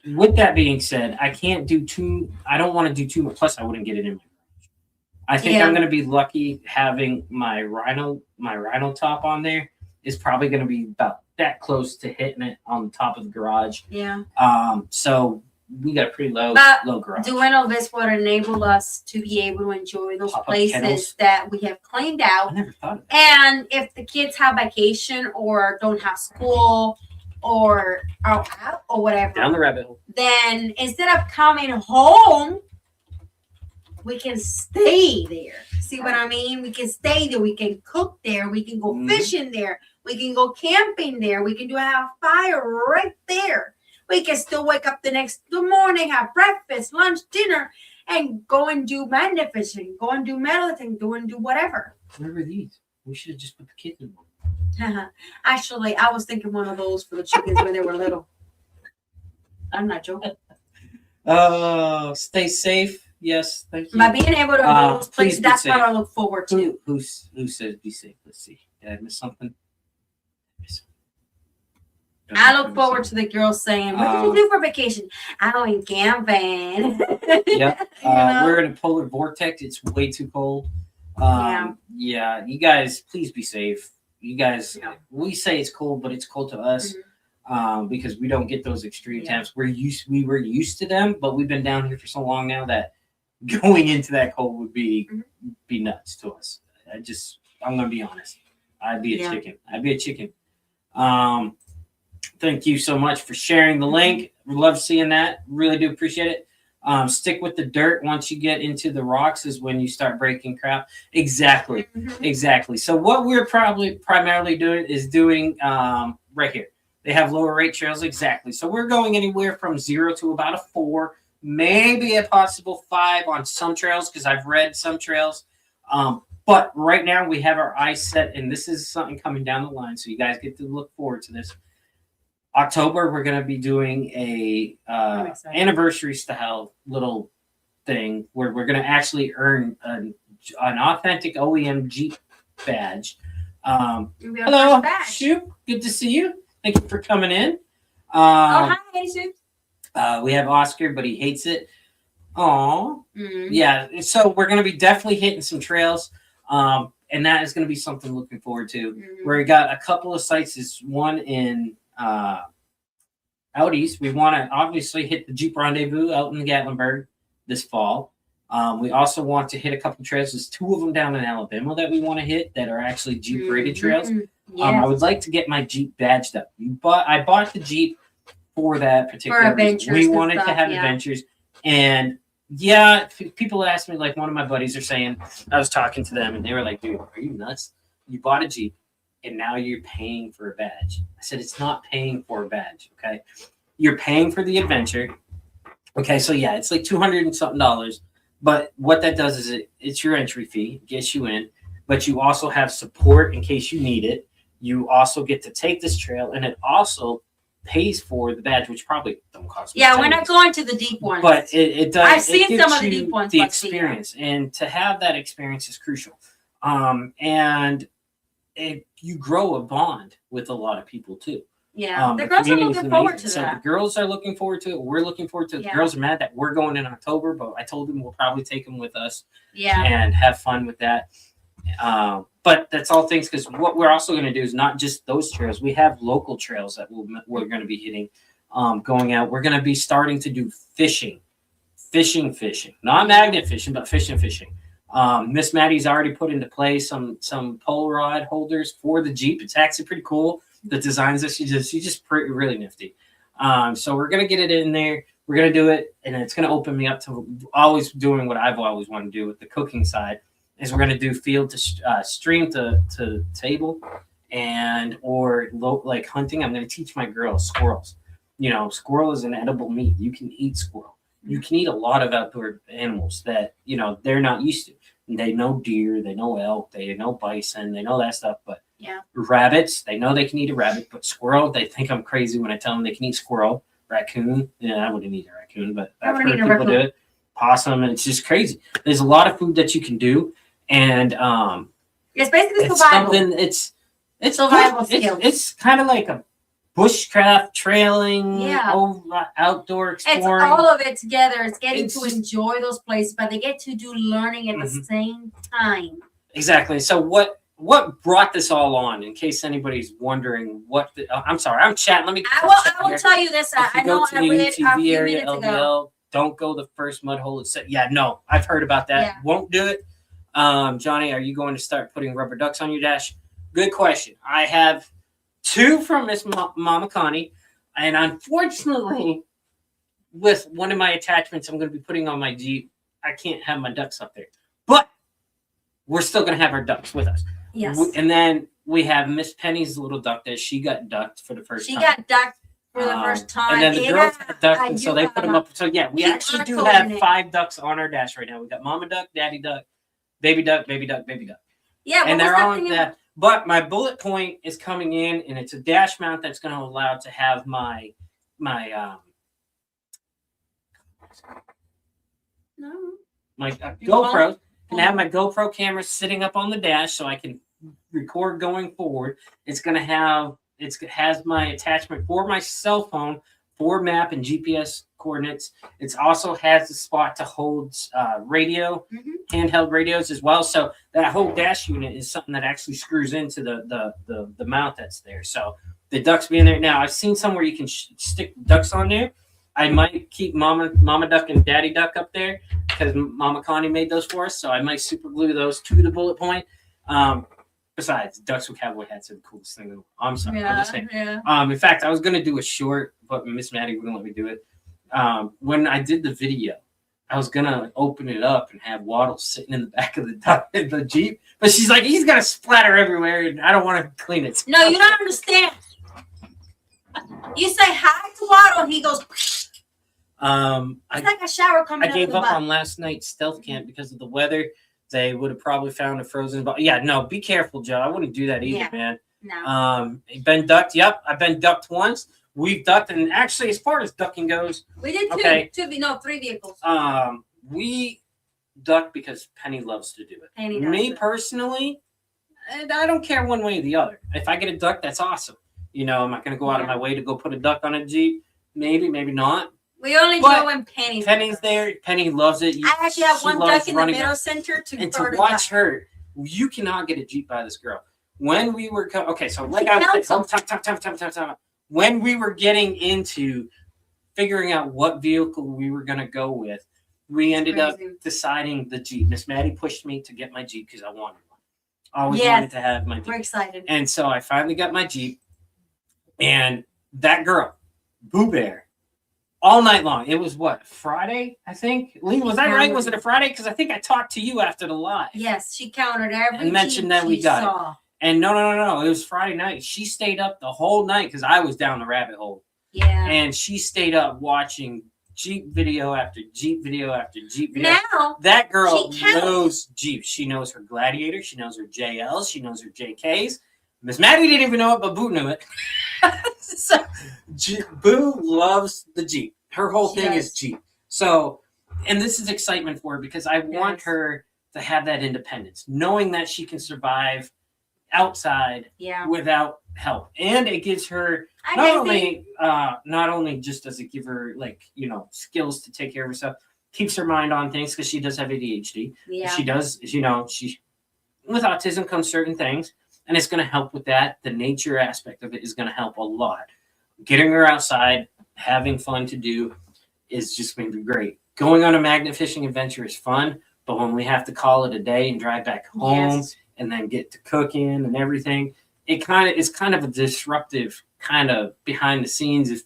Speaker 2: with that being said, I don't want to do too much. Plus, I wouldn't get it in my garage. I think I'm going to be lucky having my Rhino top on there is probably going to be about that close to hitting it on the top of the garage. Yeah. So we got a pretty low garage.
Speaker 3: Doing all this would enable us to be able to enjoy those
Speaker 2: Pop-up
Speaker 3: places
Speaker 2: kennels.
Speaker 3: that we have cleaned
Speaker 2: I
Speaker 3: out.
Speaker 2: never thought of that.
Speaker 3: And if the kids have vacation or don't have school or are out or whatever,
Speaker 2: Down the rabbit hole.
Speaker 3: then instead of coming home, we can stay there. See what I mean? We can stay there. We can cook there. We can go fishing there. We can go camping there. We can have fire right there. We can still wake up the next morning, have breakfast, lunch, dinner, and go and do magnet fishing, go and do medallion, go and do whatever.
Speaker 2: Where were these? We should have just put the kids in one.
Speaker 3: Actually, I was thinking one of those for the chickens when they were little. I'm not joking.
Speaker 2: Stay safe. Yes, thank you.
Speaker 3: By being able to go to those
Speaker 2: please
Speaker 3: places,
Speaker 2: be
Speaker 3: that's
Speaker 2: safe.
Speaker 3: what I look forward to.
Speaker 2: Who says be safe? Let's see. Did I miss something?
Speaker 3: I look forward to the girls saying, "What did you do for vacation?" I went camping.
Speaker 2: Yeah, we're in a polar vortex. It's way too cold. Yeah. You guys, please be safe. You guys, we say it's cold, but it's cold to us because we don't get those extreme temps. We were used to them, but we've been down here for so long now that going into that cold would be nuts to us. I'm gonna be honest. I'd be a chicken. Thank you so much for sharing the link. We love seeing that. Really do appreciate it. Stick with the dirt. Once you get into the rocks is when you start breaking crap. Exactly. So what we're probably primarily doing right here. They have lower rate trails. Exactly. So we're going anywhere from 0 to about a 4, maybe a possible 5 on some trails because I've read some trails. But right now we have our eyes set, and this is something coming down the line. So you guys get to look forward to this. October, we're going to be doing a anniversary style little thing where we're going to actually earn an authentic OEM Jeep badge. Hello, Shoop. Good to see you. Thank you for coming in.
Speaker 3: Hi, Shoop.
Speaker 2: We have Oscar, but he hates it. Oh, yeah. So we're going to be definitely hitting some trails. And that is going to be something looking forward to. Where we got a couple of sites. Is one in out east. We want to obviously hit the Jeep Rendezvous out in the Gatlinburg this fall. We also want to hit a couple trails. There's 2 of them down in Alabama that we want to hit that are actually Jeep rated trails. I would like to get my Jeep badged up. I bought the Jeep for that particular reason. We wanted to have adventures. And people ask me, like one of my buddies are saying, I was talking to them and they were like, dude, are you nuts? You bought a Jeep and now you're paying for a badge. I said, it's not paying for a badge, okay? You're paying for the adventure. Okay, so yeah, it's like $200 and something. But what that does is it's your entry fee, gets you in, but you also have support in case you need it. You also get to take this trail, and it also pays for the badge, which probably don't cost much.
Speaker 3: Yeah, we're not going to the deep ones.
Speaker 2: But it does.
Speaker 3: I've seen some of the deep ones.
Speaker 2: The experience, and to have that experience is crucial. And you grow a bond with a lot of people too.
Speaker 3: Yeah, the girls are looking forward to that.
Speaker 2: The girls are looking forward to it. We're looking forward to it. The girls are mad that we're going in October, but I told them we'll probably take them with us.
Speaker 3: Yeah,
Speaker 2: and have fun with that. But that's all things, because what we're also going to do is not just those trails. We have local trails that we're going to be hitting, going out. We're going to be starting to do fishing, not magnet fishing, but fishing. Miss Maddie's already put into play some pole rod holders for the Jeep. It's actually pretty cool. The designs that she's just really nifty. So we're going to get it in there. We're going to do it, and it's going to open me up to always doing what I've always wanted to do with the cooking side. Is we're going to do field to stream to table, and like hunting. I'm going to teach my girls squirrels. Squirrel is an edible meat. You can eat squirrel. You can eat a lot of outdoor animals that they're not used to. They know deer, they know elk, they know bison, they know that stuff. But rabbits, they know they can eat a rabbit. But squirrel, they think I'm crazy when I tell them they can eat squirrel. Raccoon, I wouldn't eat a raccoon, but I've heard people do it. Possum, and it's just crazy. There's a lot of food that you can do. And
Speaker 3: it's basically survival.
Speaker 2: It's
Speaker 3: survival skills.
Speaker 2: It's kind of like a bushcraft, trailing, outdoor exploring.
Speaker 3: It's all of it together. It's getting to enjoy those places, but they get to do learning at the same time.
Speaker 2: Exactly. So what what brought this all on, in case anybody's wondering what I'm sorry, I'm chatting. Let me
Speaker 3: I will tell you this.
Speaker 2: if you
Speaker 3: I
Speaker 2: go
Speaker 3: know
Speaker 2: to
Speaker 3: I
Speaker 2: the
Speaker 3: read a
Speaker 2: UTV
Speaker 3: few
Speaker 2: area,
Speaker 3: minutes ago.
Speaker 2: LVL, don't go the first mud hole. No, I've heard about that.
Speaker 3: Yeah.
Speaker 2: Won't do it. Johnny, are you going to start putting rubber ducks on your dash? Good question. I have 2 from Miss Mama Connie, and unfortunately, with one of my attachments I'm going to be putting on my Jeep, I can't have my ducks up there. But we're still going to have our ducks with us.
Speaker 3: Yes.
Speaker 2: And then we have Miss Penny's little duck that she got ducked for the first time.
Speaker 3: She got ducked for the first time.
Speaker 2: And then the girls got ducked, and so they put them up. So yeah, we
Speaker 3: Keep
Speaker 2: actually do
Speaker 3: our
Speaker 2: have
Speaker 3: coordinate.
Speaker 2: 5 ducks on our dash right now. We got Mama Duck, Daddy Duck, Baby Duck, Baby Duck, Baby Duck.
Speaker 3: Yeah,
Speaker 2: And they're on that. But my bullet point is coming in, and it's a dash mount that's going to allow to have my GoPro. Can have my GoPro camera sitting up on the dash so I can record going forward. It has my attachment for my cell phone for map and GPS coordinates. It also has the spot to hold radio, handheld radios as well. So that whole dash unit is something that actually screws into the mount that's there. So the ducks being there now, I've seen somewhere you can stick ducks on there. I might keep Mama Duck and Daddy Duck up there because Mama Connie made those for us. So I might super glue those to the bullet point. Besides, ducks with cowboy hats are the coolest thing. I'm sorry.
Speaker 3: Yeah,
Speaker 2: I'm just saying.
Speaker 3: yeah.
Speaker 2: In fact, I was going to do a short, but Miss Maddie wouldn't let me do it. When I did the video, I was going to open it up and have Waddle sitting in the back of the Jeep. But she's like, he's going to splatter everywhere, and I don't want to clean it.
Speaker 3: No, you don't understand. You say hi to Waddle, he goes. It's like a shower coming
Speaker 2: I
Speaker 3: out
Speaker 2: gave
Speaker 3: of the
Speaker 2: up
Speaker 3: butt.
Speaker 2: on last night's stealth camp because of the weather. They would have probably found a frozen ball. Yeah, no, be careful, Joe. I wouldn't do that either, man.
Speaker 3: No.
Speaker 2: Been ducked. Yep, I've been ducked once. We've ducked, and actually, as far as ducking goes,
Speaker 3: We did three vehicles.
Speaker 2: we duck because Penny loves to do it.
Speaker 3: Penny does
Speaker 2: Me
Speaker 3: it.
Speaker 2: personally, I don't care one way or the other. If I get a duck, that's awesome. You know, am I going to go out of my way to go put a duck on a Jeep? Maybe, maybe not.
Speaker 3: We only go when Penny's
Speaker 2: there. Penny loves it.
Speaker 3: I actually have
Speaker 2: She
Speaker 3: one
Speaker 2: loves
Speaker 3: duck in the
Speaker 2: running
Speaker 3: middle
Speaker 2: around.
Speaker 3: center to
Speaker 2: And
Speaker 3: throw
Speaker 2: to
Speaker 3: the
Speaker 2: watch
Speaker 3: duck.
Speaker 2: her, you cannot get a Jeep by this girl. When we were so like
Speaker 3: She
Speaker 2: I
Speaker 3: counts
Speaker 2: was saying, time. When we were getting into figuring out what vehicle we were going to go with, we ended up deciding the Jeep. Miss Maddie pushed me to get my Jeep because I wanted one. I always wanted to have my Jeep.
Speaker 3: We're excited.
Speaker 2: And so I finally got my Jeep, and that girl, Boo Bear, all night long. It was what, Friday, I think? Lee, was that right? Was it a Friday? Because I think I talked to you after the live.
Speaker 3: Yes, she counted every
Speaker 2: And mentioned
Speaker 3: Jeep
Speaker 2: that we
Speaker 3: she
Speaker 2: got
Speaker 3: saw.
Speaker 2: it. And no. It was Friday night. She stayed up the whole night because I was down the rabbit hole.
Speaker 3: Yeah.
Speaker 2: And she stayed up watching Jeep video after Jeep video after Jeep video.
Speaker 3: Now,
Speaker 2: that girl
Speaker 3: she counts.
Speaker 2: knows Jeep. She knows her Gladiator. She knows her JLs. She knows her JKs. Miss Maddie didn't even know it, but Boo knew it. So, Boo loves the Jeep. Her whole thing is Jeep. So, and this is excitement for her because I want her to have that independence, knowing that she can survive outside without help. And it gives her not only just does it give her skills to take care of herself, keeps her mind on things because she does have ADHD.
Speaker 3: Yeah.
Speaker 2: She does, she with autism comes certain things, and it's going to help with that. The nature aspect of it is going to help a lot. Getting her outside, having fun to do is just going to be great. Going on a magnet fishing adventure is fun, but when we have to call it a day and drive back home and then get to cooking and everything, it's kind of a disruptive kind of behind the scenes. If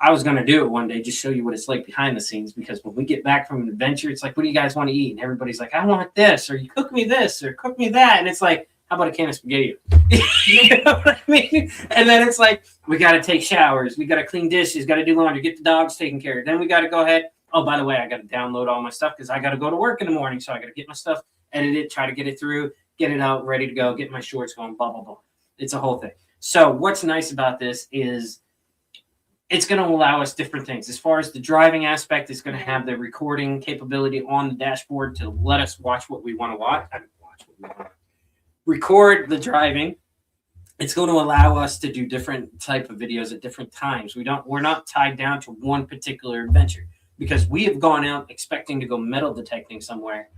Speaker 2: I was going to do it one day, just show you what it's like behind the scenes, because when we get back from an adventure, it's like, what do you guys want to eat? And everybody's like, I want this, or you cook me this, or cook me that. And it's like, how about a can of spaghetti? You know what I mean? And then it's like, we got to take showers. We got to clean dishes, got to do laundry, get the dogs taken care of. Then we got to go ahead. Oh, by the way, I got to download all my stuff because I got to go to work in the morning. So I got to get my stuff, edit it, try to get it through, get it out, ready to go, get my shorts going, blah, blah, blah. It's a whole thing. So what's nice about this is it's going to allow us different things. As far as the driving aspect, it's going to have the recording capability on the dashboard to let us watch what we want to watch. Record the driving. It's going to allow us to do different type of videos at different times. We're not tied down to one particular adventure, because we have gone out expecting to go metal detecting somewhere,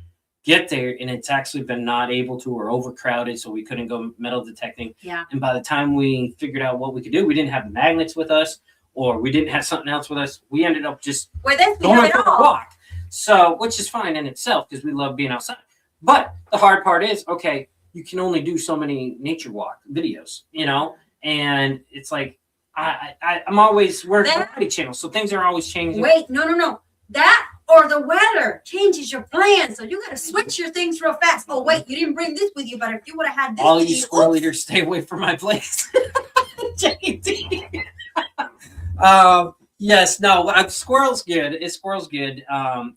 Speaker 2: get there and it's actually been not able to or overcrowded, so we couldn't go metal detecting.
Speaker 3: Yeah.
Speaker 2: And by the time we figured out what we could do, we didn't have the magnets with us, or we didn't have something else with us. We ended up just going for a walk. So, which is fine in itself because we love being outside. But the hard part is, okay, you can only do so many nature walk videos, you know, and it's like I'm always we're a variety channel, so things are always changing.
Speaker 3: Wait, no. That or the weather changes your plan, so you got to switch your things real fast. Oh wait, you didn't bring this with you, but if you would have had this,
Speaker 2: all you squirrel eaters, stay away from my place. Yes, no, squirrel's good. Squirrel's good.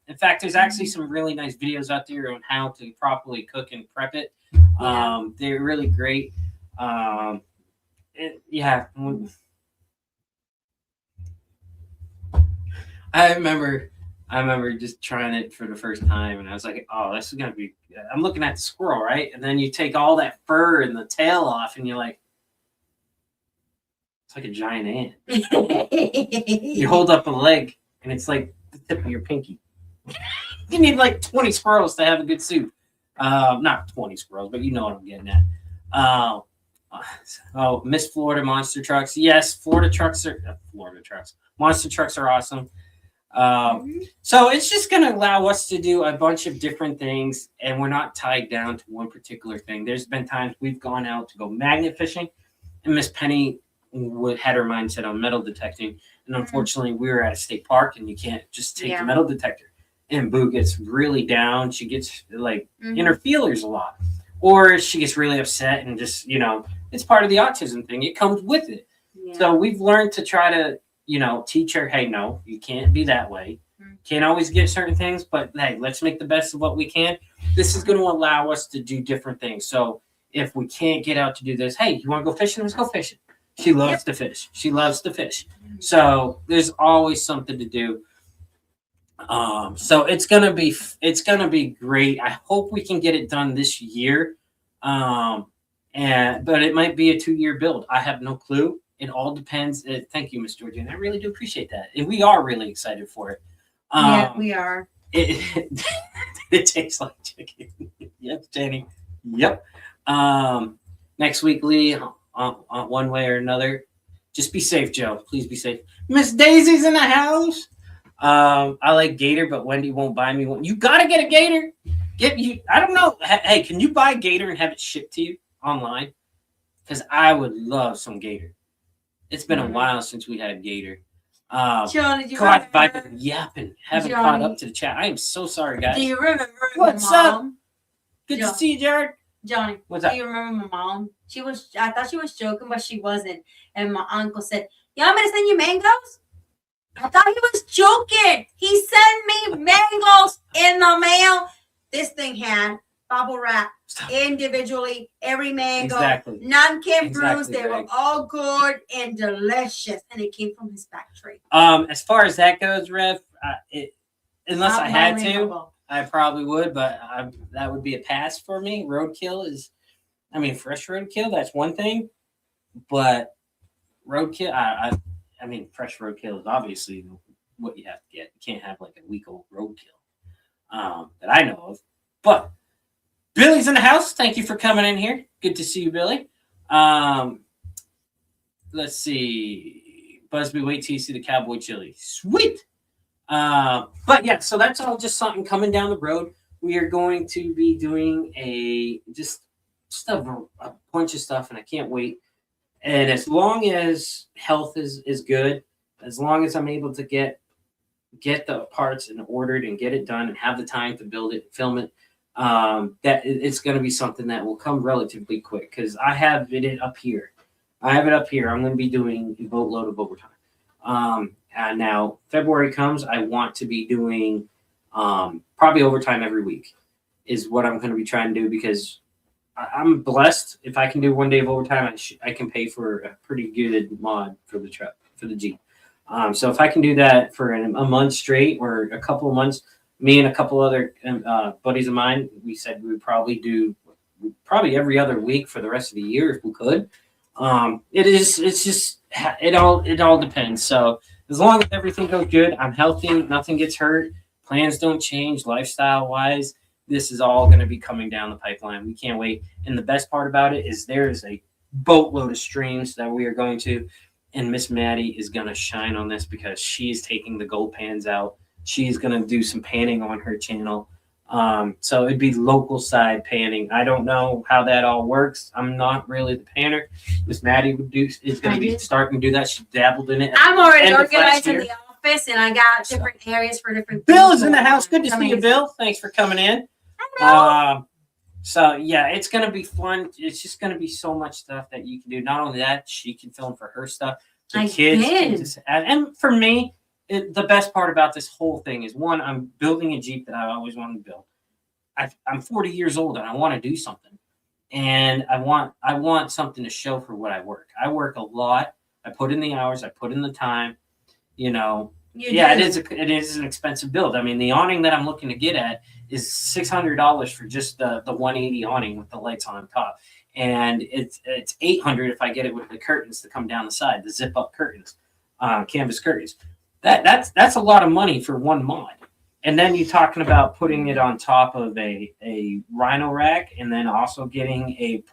Speaker 2: In fact, there's actually some really nice videos out there on how to properly cook and prep it. They're really great. Yeah. I remember just trying it for the first time, and I was like, "Oh, this is gonna be." I'm looking at the squirrel, right? And then you take all that fur and the tail off, and you're like, "It's like a giant ant." You hold up a leg, and it's like the tip of your pinky. You need like 20 squirrels to have a good soup. Not 20 squirrels, but you know what I'm getting at. Miss Florida monster trucks. Yes, monster trucks are awesome. So it's just going to allow us to do a bunch of different things, and we're not tied down to one particular thing. There's been times we've gone out to go magnet fishing, and Miss Penny had her mindset on metal detecting, and unfortunately we were at a state park, and you can't just take the metal detector. And Boo gets really down. She gets like in her feelers a lot, or she gets really upset, and just, you know, it's part of the autism thing. It comes with it. So we've learned to try to, you know, teach her, hey, no, you can't be that way. Can't always get certain things, but hey, let's make the best of what we can. This is going to allow us to do different things. So if we can't get out to do this, hey, you want to go fishing? Let's go fishing. She loves to fish. She loves to fish. So there's always something to do. So it's gonna be great. I hope we can get it done this year. But it might be a 2-year build. I have no clue. It all depends. Thank you, Miss Georgiana. I really do appreciate that. And we are really excited for it.
Speaker 3: Yeah, we are.
Speaker 2: It tastes like chicken. Yep, Jenny. Yep. Next week, Lee, one way or another. Just be safe, Joe. Please be safe. Miss Daisy's in the house. I like gator, but Wendy won't buy me one. You gotta get a gator. I don't know. Hey, can you buy gator and have it shipped to you online? Because I would love some gator. It's been a while since we had gator.
Speaker 3: John, did you
Speaker 2: God, I've been yapping. Haven't caught up to the chat. I am so sorry, guys.
Speaker 3: Do you remember
Speaker 2: What's
Speaker 3: my
Speaker 2: up?
Speaker 3: mom?
Speaker 2: Good to see you, Jared.
Speaker 3: Johnny,
Speaker 2: What's up?
Speaker 3: do you remember my mom? I thought she was joking, but she wasn't. And my uncle said, "You want me to send you mangoes?" I thought he was joking. He sent me mangoes in the mail. This thing had bubble wrap individually, every mango. Exactly. None came bruised. They were all good and delicious, and it came from his factory.
Speaker 2: As far as that goes, Rev, unless I had to, I probably would, but that would be a pass for me. Roadkill is, fresh roadkill, that's one thing, but roadkill, I mean, fresh roadkill is obviously what you have to get. You can't have like a week old roadkill that I know of. But Billy's in the house. Thank you for coming in here. Good to see you, Billy. Let's see. Busby, wait till you see the cowboy chili. Sweet. But yeah, so that's all just something coming down the road. We are going to be doing a bunch of stuff, and I can't wait. And as long as health is good, as long as I'm able to get the parts and ordered and get it done and have the time to build it, film it, that it's going to be something that will come relatively quick, because I have it up here. I'm going to be doing a boatload of overtime. And now February comes, I want to be doing probably overtime every week is what I'm going to be trying to do, because I'm blessed. If I can do 1 day of overtime, I can pay for a pretty good mod for the truck, for the Jeep. So if I can do that for a month straight or a couple of months, me and a couple other buddies of mine, we said we would probably do every other week for the rest of the year if we could. It all depends. So as long as everything goes good, I'm healthy, nothing gets hurt, plans don't change lifestyle wise, This is all going to be coming down the pipeline. We can't wait. And the best part about it is there is a boatload of streams that we are going to, and Miss Maddie is going to shine on this because she's taking the gold pans out. She's going to do some panning on her channel. So it'd be local side panning. I don't know how that all works. I'm not really the panner. Miss Maddie is going to be starting to do that. She dabbled in it.
Speaker 3: I'm already organized in the office, and I got different areas for different.
Speaker 2: Bill is in the house. Good to see you, Bill. Thanks for coming in. So yeah, it's gonna be fun. It's just gonna be so much stuff that you can do. Not only that, she can film for her stuff. The kids can just add. And for me, the best part about this whole thing is, one, I'm building a Jeep that I always wanted to build. I'm 40 years old and I want to do something, and I want something to show for what I work. I work a lot. I put in the hours. I put in the time. You know. It is an expensive build. I mean, the awning that I'm looking to get at is $600 for just the 180 awning with the lights on top, and it's $800 if I get it with the curtains to come down the side, the zip up curtains, canvas curtains. That's a lot of money for one mod. And then you're talking about putting it on top of a rhino rack, and then also getting a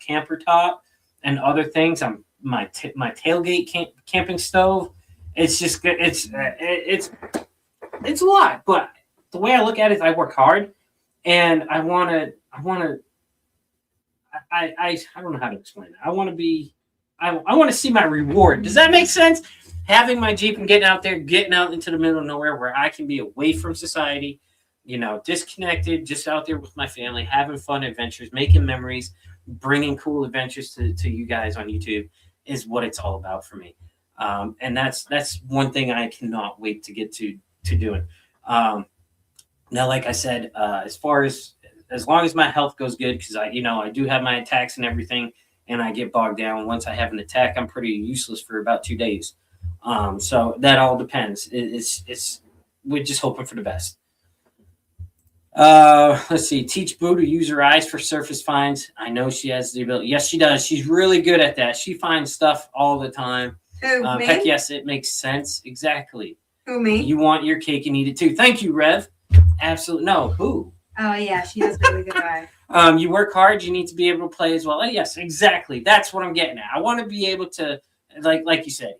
Speaker 2: camper top and other things. My tailgate camping stove. It's just good. It's a lot, but the way I look at it is I work hard, and I don't know how to explain it. I want to see my reward. Does that make sense? Having my Jeep and getting out into the middle of nowhere where I can be away from society, disconnected, just out there with my family, having fun adventures, making memories, bringing cool adventures to you guys on YouTube is what it's all about for me. And that's one thing I cannot wait to get to doing. Now, like I said, as long as my health goes good, because I do have my attacks and everything, and I get bogged down. Once I have an attack, I'm pretty useless for about 2 days. So that all depends. We're just hoping for the best. Let's see. Teach Boo to use her eyes for surface finds. I know she has the ability. Yes, she does. She's really good at that. She finds stuff all the time.
Speaker 3: Who, me?
Speaker 2: Heck yes, it makes sense. Exactly.
Speaker 3: Who, me?
Speaker 2: You want your cake and eat it too. Thank you, Rev. Absolutely. No, who?
Speaker 3: Oh, yeah, she has really good eye.
Speaker 2: You work hard, you need to be able to play as well. Yes, exactly. That's what I'm getting at. I want to be able to, like you said,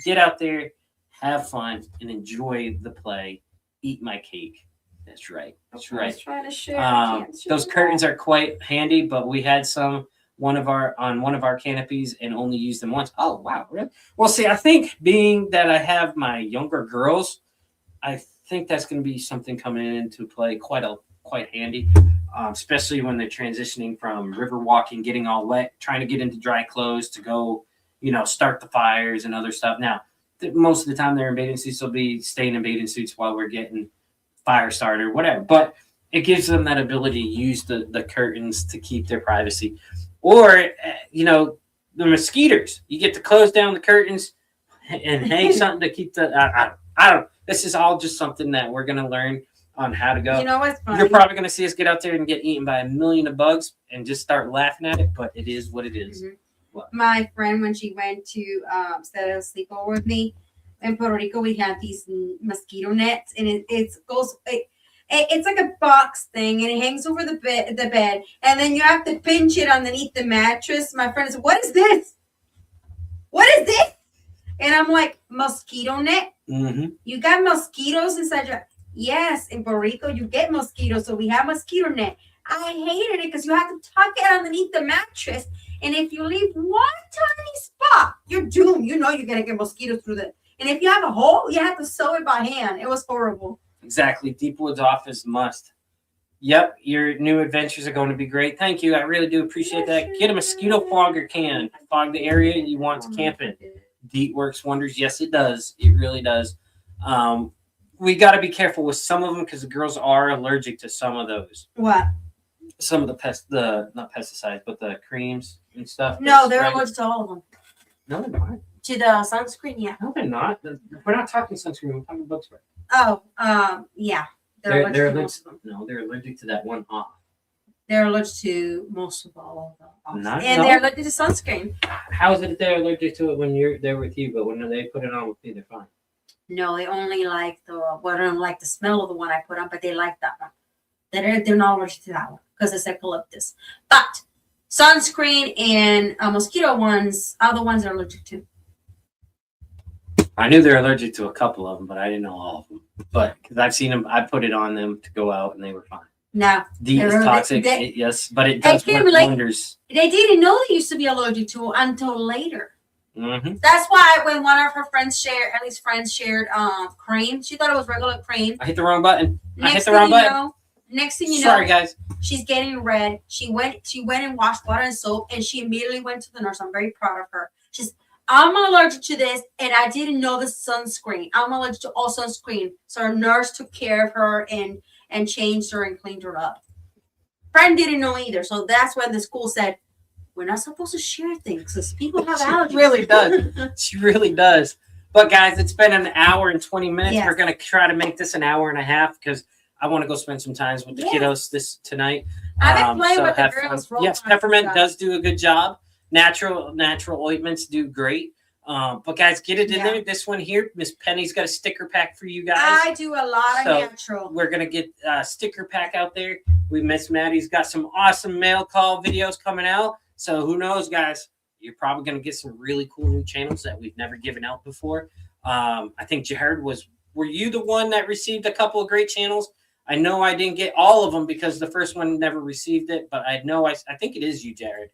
Speaker 2: get out there, have fun, and enjoy the play. Eat my cake. That's right. That's right.
Speaker 3: Trying to share.
Speaker 2: Those curtains are quite handy, but we had one of our canopies and only used them once. Oh, wow. Really? Well, see, I think being that I have my younger girls, I think that's going to be something coming into play quite handy, especially when they're transitioning from river walking, getting all wet, trying to get into dry clothes to go, start the fires and other stuff. Now, most of the time they're in bathing suits. They'll be staying in bathing suits while we're getting fire started, whatever. But it gives them that ability to use the curtains to keep their privacy. Or, the mosquitoes. You get to close down the curtains and hang something to keep the... I don't... This is all just something that we're going to learn on how to go.
Speaker 3: You know what's funny?
Speaker 2: You're probably going to see us get out there and get eaten by a million of bugs and just start laughing at it, but it is what it is.
Speaker 3: Mm-hmm. My friend, when she went to stay a sleepover with me, in Puerto Rico, we have these mosquito nets, and it's like a box thing, and it hangs over the bed, and then you have to pinch it underneath the mattress. My friend said, "What is this? What is this?" And I'm like, "Mosquito net?
Speaker 2: Mm-hmm.
Speaker 3: You got mosquitoes inside your..." Yes, in Puerto Rico, you get mosquitoes, so we have mosquito net. I hated it because you have to tuck it underneath the mattress, and if you leave one tiny spot, you're doomed. You're going to get mosquitoes through the... And if you have a hole, you have to sew it by hand. It was horrible.
Speaker 2: Exactly. Deep Woods Office must. Yep. Your new adventures are going to be great. Thank you. I really do appreciate that. Get a mosquito fogger can. Fog the area you want to camp in. DEET works wonders. Yes, it does. It really does. We got to be careful with some of them because the girls are allergic to some of those.
Speaker 3: What?
Speaker 2: Some of not pesticides, but the creams and stuff.
Speaker 3: No, they're allergic to all of them.
Speaker 2: No, they're not.
Speaker 3: To the sunscreen, yeah.
Speaker 2: No, they're not. We're not talking sunscreen. We're talking bug spray.
Speaker 3: Oh, yeah. They're allergic to most of them.
Speaker 2: No, they're allergic to that one off.
Speaker 3: They're allergic to most of all of them.
Speaker 2: No.
Speaker 3: They're allergic to sunscreen.
Speaker 2: How is it that they're allergic to it when you're there with you, but when they put it on with me, they're fine?
Speaker 3: No, they only like don't like the smell of the one I put on, but they like that one. they're not allergic to that one because it's eucalyptus. But sunscreen and mosquito ones are the ones they're allergic to.
Speaker 2: I knew they're allergic to a couple of them, but I didn't know all of them. But because I've seen them, I put it on them to go out, and they were fine.
Speaker 3: No,
Speaker 2: DEET is toxic, yes, but it does work wonders.
Speaker 3: They didn't know they used to be allergic to until later.
Speaker 2: Mm-hmm.
Speaker 3: That's why when one of her friends shared, at least friends shared cream, she thought it was regular cream.
Speaker 2: I hit the wrong button.
Speaker 3: Next thing you know,
Speaker 2: sorry guys,
Speaker 3: she's getting red. She went and washed water and soap, and she immediately went to the nurse. I'm very proud of her. She's, I'm allergic to this, and I didn't know the sunscreen. I'm allergic to all sunscreen. So her nurse took care of her and changed her and cleaned her up. Friend didn't know either, so that's when the school said, we're not supposed to share things because people have allergies.
Speaker 2: She really does. She really does. But guys, it's been an hour and 20 minutes. Yes. We're going to try to make this an hour and a half because I want to go spend some time with the kiddos tonight.
Speaker 3: I've been playing with the girls.
Speaker 2: Yes, peppermint does do a good job. Natural ointments do great. But guys, get it in there. This one here, Miss Penny's got a sticker pack for you guys.
Speaker 3: I do a lot of natural.
Speaker 2: We're gonna get a sticker pack out there. Miss Maddie's got some awesome mail call videos coming out. So who knows, guys? You're probably gonna get some really cool new channels that we've never given out before. I think Jared were you the one that received a couple of great channels? I know I didn't get all of them because the first one never received it, but I think it is you, Jared.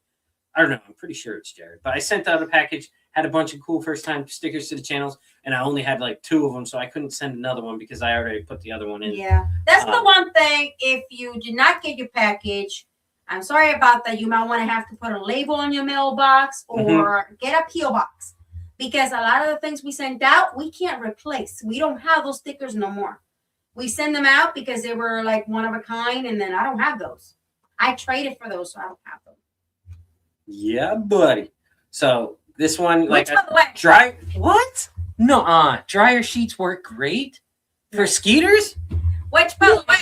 Speaker 2: I don't know. I'm pretty sure it's Jared. But I sent out a package, had a bunch of cool first-time stickers to the channels, and I only had like 2 of them, so I couldn't send another one because I already put the other one in.
Speaker 3: Yeah. That's the one thing. If you did not get your package, I'm sorry about that. You might want to have to put a label on your mailbox or get a P.O. box because a lot of the things we sent out, we can't replace. We don't have those stickers no more. We send them out because they were like one of a kind, and then I don't have those. I traded for those, so I don't have them.
Speaker 2: Yeah, buddy. So this one,
Speaker 3: like
Speaker 2: dry. What? No, dryer sheets work great for skeeters.
Speaker 3: Which, by the way,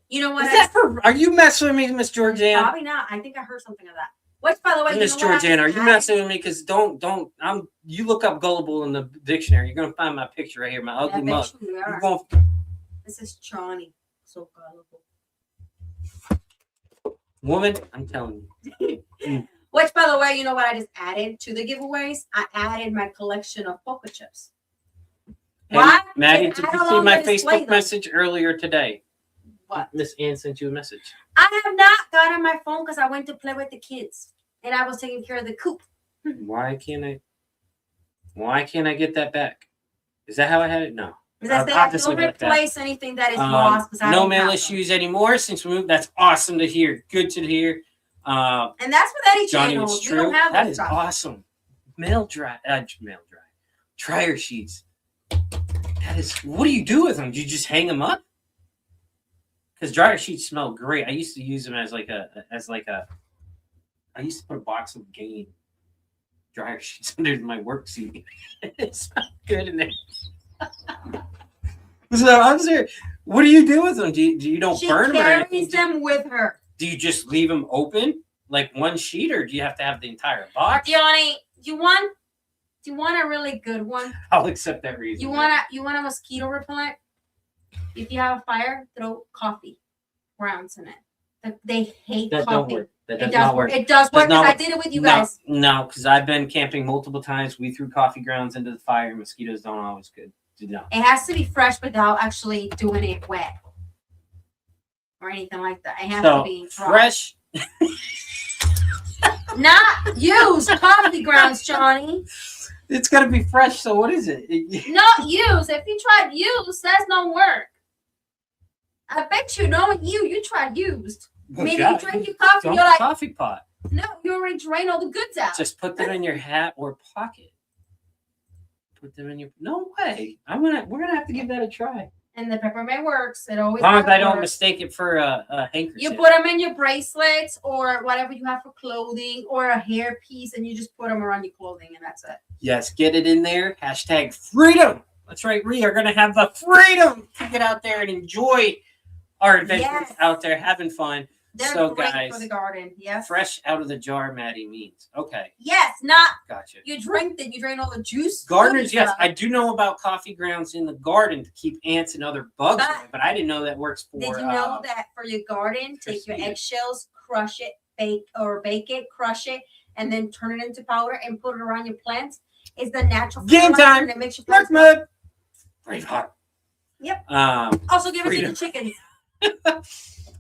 Speaker 3: you know what?
Speaker 2: Is that for? Are you messing with me, Miss Georgianne?
Speaker 3: Probably not. I think I heard something of that. Which, by the way,
Speaker 2: Miss Georgianne, are you messing with me? Because don't. You look up gullible in the dictionary. You're gonna find my picture right here, my ugly mug.
Speaker 3: This is Johnny. So gullible.
Speaker 2: Woman, I'm telling you.
Speaker 3: Which, by the way, you know what I just added to the giveaways? I added my collection of poker chips.
Speaker 2: Hey, why? Maddie, did you see my Facebook message earlier today?
Speaker 3: What?
Speaker 2: Miss Ann sent you a message.
Speaker 3: I have not gotten my phone because I went to play with the kids. And I was taking care of the coop.
Speaker 2: Why can't I get that back? Is that how I had it? No.
Speaker 3: Because I don't replace anything that is lost.
Speaker 2: No mail issues anymore since we moved. That's awesome to hear. Good to hear.
Speaker 3: And that's with any channel.
Speaker 2: Johnny, it's true. Don't have that is awesome. Dryer sheets. That is. What do you do with them? Do you just hang them up? Because dryer sheets smell great. I used to use them as like a. I used to put a box of Gain dryer sheets under my work seat. It smelled good in there. So I'm serious. What do you do with them? Do you don't burn them?
Speaker 3: She carries them with her.
Speaker 2: Do you just leave them open like one sheet, or do you have to have the entire box?
Speaker 3: Johnny, do you want a really good one?
Speaker 2: I'll accept that reason.
Speaker 3: You want a mosquito repellent? If you have a fire, throw coffee grounds in it. They hate
Speaker 2: that.
Speaker 3: Coffee.
Speaker 2: Don't work. That does not work.
Speaker 3: It does work because I did it with you guys.
Speaker 2: No, because I've been camping multiple times. We threw coffee grounds into the fire. Mosquitoes don't always good. No.
Speaker 3: It has to be fresh without actually doing it wet or anything like that. It has to be
Speaker 2: fresh.
Speaker 3: Not used coffee grounds, Johnny.
Speaker 2: It's got to be fresh. So what is it?
Speaker 3: Not used. If you tried used, that's no work. I bet you you tried used. Maybe you drink your coffee. You're like
Speaker 2: coffee pot.
Speaker 3: No, you already drained all the goods out.
Speaker 2: Just put them in your hat or pocket. Put them in your. No way. We're gonna have to give that a try.
Speaker 3: And the peppermint works. It always.
Speaker 2: As long as I don't mistake it for a handkerchief.
Speaker 3: You put them in your bracelets or whatever you have for clothing or a hair piece, and you just put them around your clothing, and that's it.
Speaker 2: Yes, get it in there. Hashtag freedom. That's right. We are gonna have the freedom to get out there and enjoy our adventures out there, having fun.
Speaker 3: They're
Speaker 2: So,
Speaker 3: great
Speaker 2: guys,
Speaker 3: for the garden. Yes.
Speaker 2: fresh out of the jar, Maddie means. Okay,
Speaker 3: Yes, not
Speaker 2: gotcha.
Speaker 3: you drink it. You drain all the juice.
Speaker 2: Gardeners, yes,
Speaker 3: stuff.
Speaker 2: I do know about coffee grounds in the garden to keep ants and other bugs away, but I didn't know that works for.
Speaker 3: Did you know that for your garden, take your eggshells, crush it, bake it, crush it, and then turn it into powder and put it around your plants? It's the natural
Speaker 2: Game time.
Speaker 3: that makes your
Speaker 2: Dark
Speaker 3: plants
Speaker 2: mode. Braveheart.
Speaker 3: Yep.
Speaker 2: Freedom.
Speaker 3: Also, give us the chickens.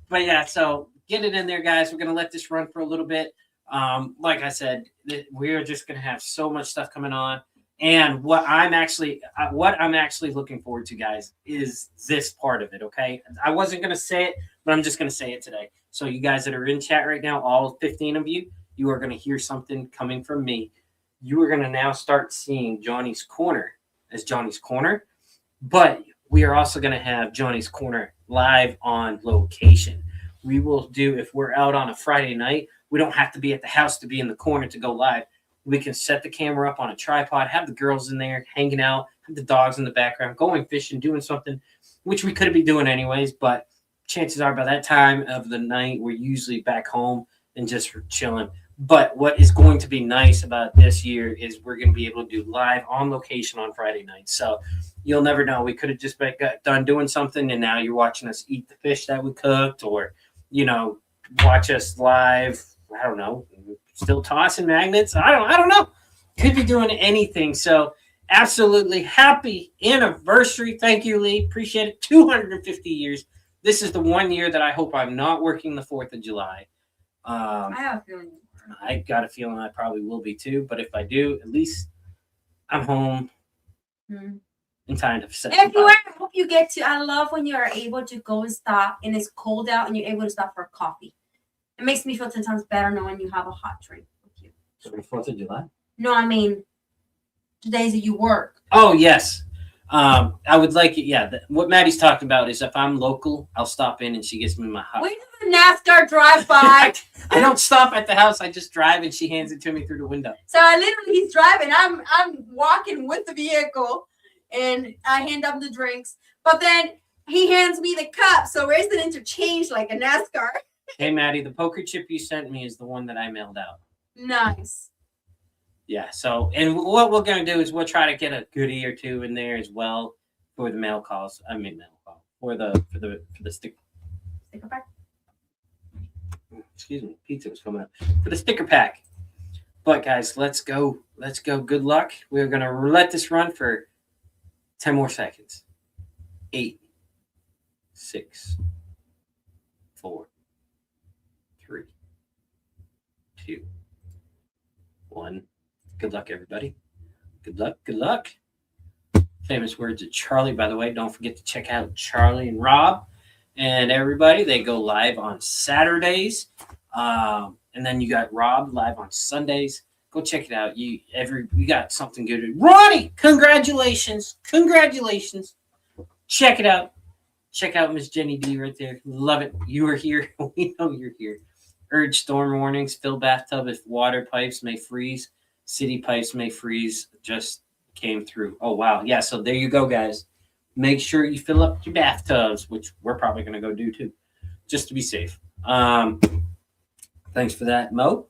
Speaker 2: But yeah, so get it in there, guys. We're gonna let this run for a little bit. Like I said, we're just gonna have so much stuff coming on. And what I'm actually looking forward to, guys, is this part of it. Okay, I wasn't gonna say it, but I'm just gonna say it today. So you guys that are in chat right now, all 15 of you, you are gonna hear something coming from me. You are gonna now start seeing Johnny's Corner as Johnny's Corner, but we are also gonna have Johnny's Corner live on location. We will do, if we're out on a Friday night, we don't have to be at the house to be in the corner to go live. We can set the camera up on a tripod, have the girls in there hanging out, have the dogs in the background, going fishing, doing something, which we could be doing anyways. But chances are by that time of the night, we're usually back home and just chilling. But what is going to be nice about this year is we're going to be able to do live on location on Friday night. So you'll never know. We could have just got done doing something, and now you're watching us eat the fish that we cooked, or, you know, watch us live. I don't know, still tossing magnets. I don't know. Could be doing anything. So absolutely happy anniversary. Thank you, Lee. Appreciate it. 250 years. This is the 1 year that I hope I'm not working the 4th of July.
Speaker 3: I have a feeling.
Speaker 2: I got a feeling I probably will be too. But if I do, at least I'm home in time to set.
Speaker 3: If you are, I hope you get to. I love when you are able to go and stop and it's cold out and you're able to stop for coffee. It makes me feel 10 times better knowing you have a hot drink with you.
Speaker 2: So the 4th of July?
Speaker 3: No, I mean, the days that you work.
Speaker 2: Oh, yes. I would like it. Yeah. What Maddie's talking about is if I'm local, I'll stop in and she gets me my hot.
Speaker 3: We do a NASCAR drive-by.
Speaker 2: I don't stop at the house. I just drive and she hands it to me through the window.
Speaker 3: So he's driving. I'm walking with the vehicle and I hand him the drinks. But then he hands me the cup. So where's the interchange like a NASCAR?
Speaker 2: Hey, Maddie, the poker chip you sent me is the one that I mailed out.
Speaker 3: Nice.
Speaker 2: Yeah. So, and what we're going to do is we'll try to get a goodie or two in there as well for the mail calls. I mean, mail call for the sticker.
Speaker 3: Sticker pack.
Speaker 2: Excuse me. Pizza was coming up for the sticker pack. But guys, let's go. Let's go. Good luck. We're going to let this run for 10 more seconds. 8, 6, 4, 3, 2, 1. Good luck, everybody. Good luck. Good luck. Famous words of Charlie, by the way. Don't forget to check out Charlie and Rob and everybody. They go live on Saturdays. And then you got Rob live on Sundays. Go check it out. You got something good. Ronnie, congratulations. Congratulations. Check it out. Check out Miss Jenny D right there. Love it. You are here. We know you're here. Urge storm warnings. Fill bathtub if water pipes may freeze. City pipes may freeze. Just came through. Oh, wow. Yeah, so there you go, guys. Make sure you fill up your bathtubs, which we're probably going to go do too, just to be safe. Thanks for that, Mo.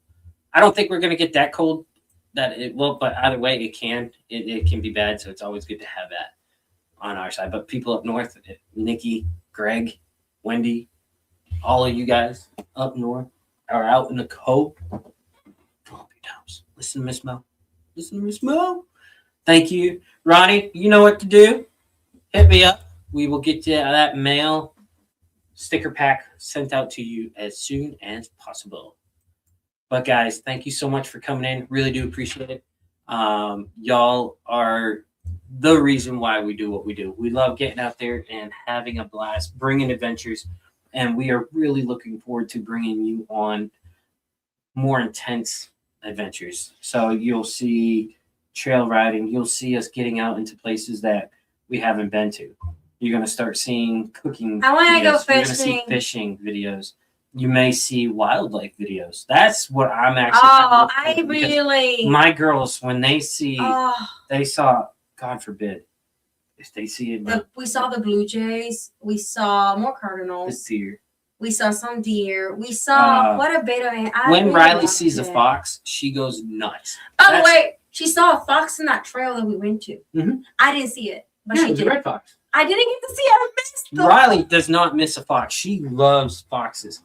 Speaker 2: I don't think we're going to get that cold that it will, but either way, it can be bad, so it's always good to have that on our side. But people up north, Nikki, Greg, Wendy, all of you guys up north are out in the cold. Drop your toes. Listen to Miss Mo. Listen to Miss Mo. Thank you. Ronnie, you know what to do. Hit me up. We will get you that mail sticker pack sent out to you as soon as possible. But guys, thank you so much for coming in. Really do appreciate it. Y'all are the reason why we do what we do. We love getting out there and having a blast, bringing adventures, and we are really looking forward to bringing you on more intense adventures. So you'll see trail riding. You'll see us getting out into places that we haven't been to. You're going to start seeing cooking
Speaker 3: I want to go
Speaker 2: videos. You're going to
Speaker 3: fishing.
Speaker 2: see fishing videos. You may see wildlife videos. That's what I'm actually.
Speaker 3: Oh, I really.
Speaker 2: My girls, when they see, they saw, God forbid, if they see it.
Speaker 3: We saw the blue jays. We saw more cardinals.
Speaker 2: The deer.
Speaker 3: We saw some deer. We saw what a bit of it.
Speaker 2: When Riley sees a fox, she goes nuts.
Speaker 3: By the way, she saw a fox in that trail that we went to.
Speaker 2: Mm-hmm.
Speaker 3: I didn't see it, but
Speaker 2: yeah,
Speaker 3: she did.
Speaker 2: A red fox.
Speaker 3: I didn't get to see it. I missed them.
Speaker 2: Riley does not miss a fox. She loves foxes.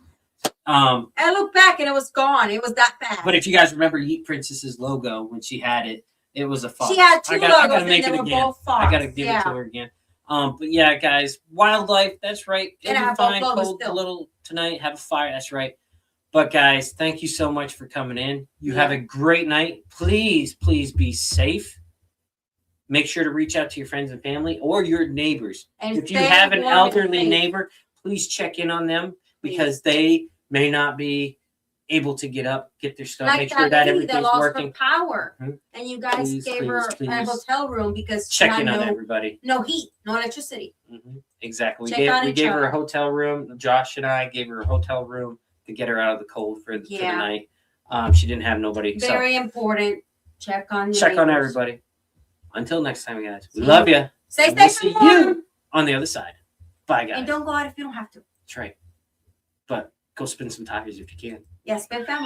Speaker 3: I looked back and it was gone. It was that fast.
Speaker 2: But if you guys remember Yeet Princess's logo when she had it, it was a fox.
Speaker 3: She had two logos
Speaker 2: I gotta make
Speaker 3: and
Speaker 2: it
Speaker 3: they were
Speaker 2: again.
Speaker 3: both fox.
Speaker 2: I gotta give it to her again. But yeah, guys, wildlife. That's right.
Speaker 3: And
Speaker 2: It'll
Speaker 3: I
Speaker 2: be fine.
Speaker 3: have both
Speaker 2: Cold
Speaker 3: still.
Speaker 2: a little tonight. Have a fire. That's right. But guys, thank you so much for coming in. You have a great night. Please, please be safe. Make sure to reach out to your friends and family or your neighbors.
Speaker 3: And
Speaker 2: if you have an
Speaker 3: warm and
Speaker 2: elderly
Speaker 3: safe.
Speaker 2: neighbor, please check in on them because they may not be able to get up, get their stuff,
Speaker 3: Like
Speaker 2: make sure that everything's
Speaker 3: lost
Speaker 2: working.
Speaker 3: Her power,
Speaker 2: Mhm.
Speaker 3: and you guys
Speaker 2: Please,
Speaker 3: gave her
Speaker 2: please,
Speaker 3: a
Speaker 2: please.
Speaker 3: hotel room because she
Speaker 2: Check
Speaker 3: had
Speaker 2: in on everybody.
Speaker 3: no heat, no electricity.
Speaker 2: Exactly.
Speaker 3: Check on
Speaker 2: We
Speaker 3: each
Speaker 2: gave her
Speaker 3: other.
Speaker 2: a hotel room. Josh and I gave her a hotel room to get her out of the cold for the night. She didn't have nobody.
Speaker 3: Very important. Check on your
Speaker 2: Check on
Speaker 3: neighbors.
Speaker 2: everybody. Until next time, guys. We love you.
Speaker 3: Stay
Speaker 2: We'll
Speaker 3: safe
Speaker 2: see
Speaker 3: and warm.
Speaker 2: you on the other side. Bye, guys.
Speaker 3: And don't go out if you don't have to.
Speaker 2: That's right. But go spin some tires if you can.
Speaker 3: Yes, spend family.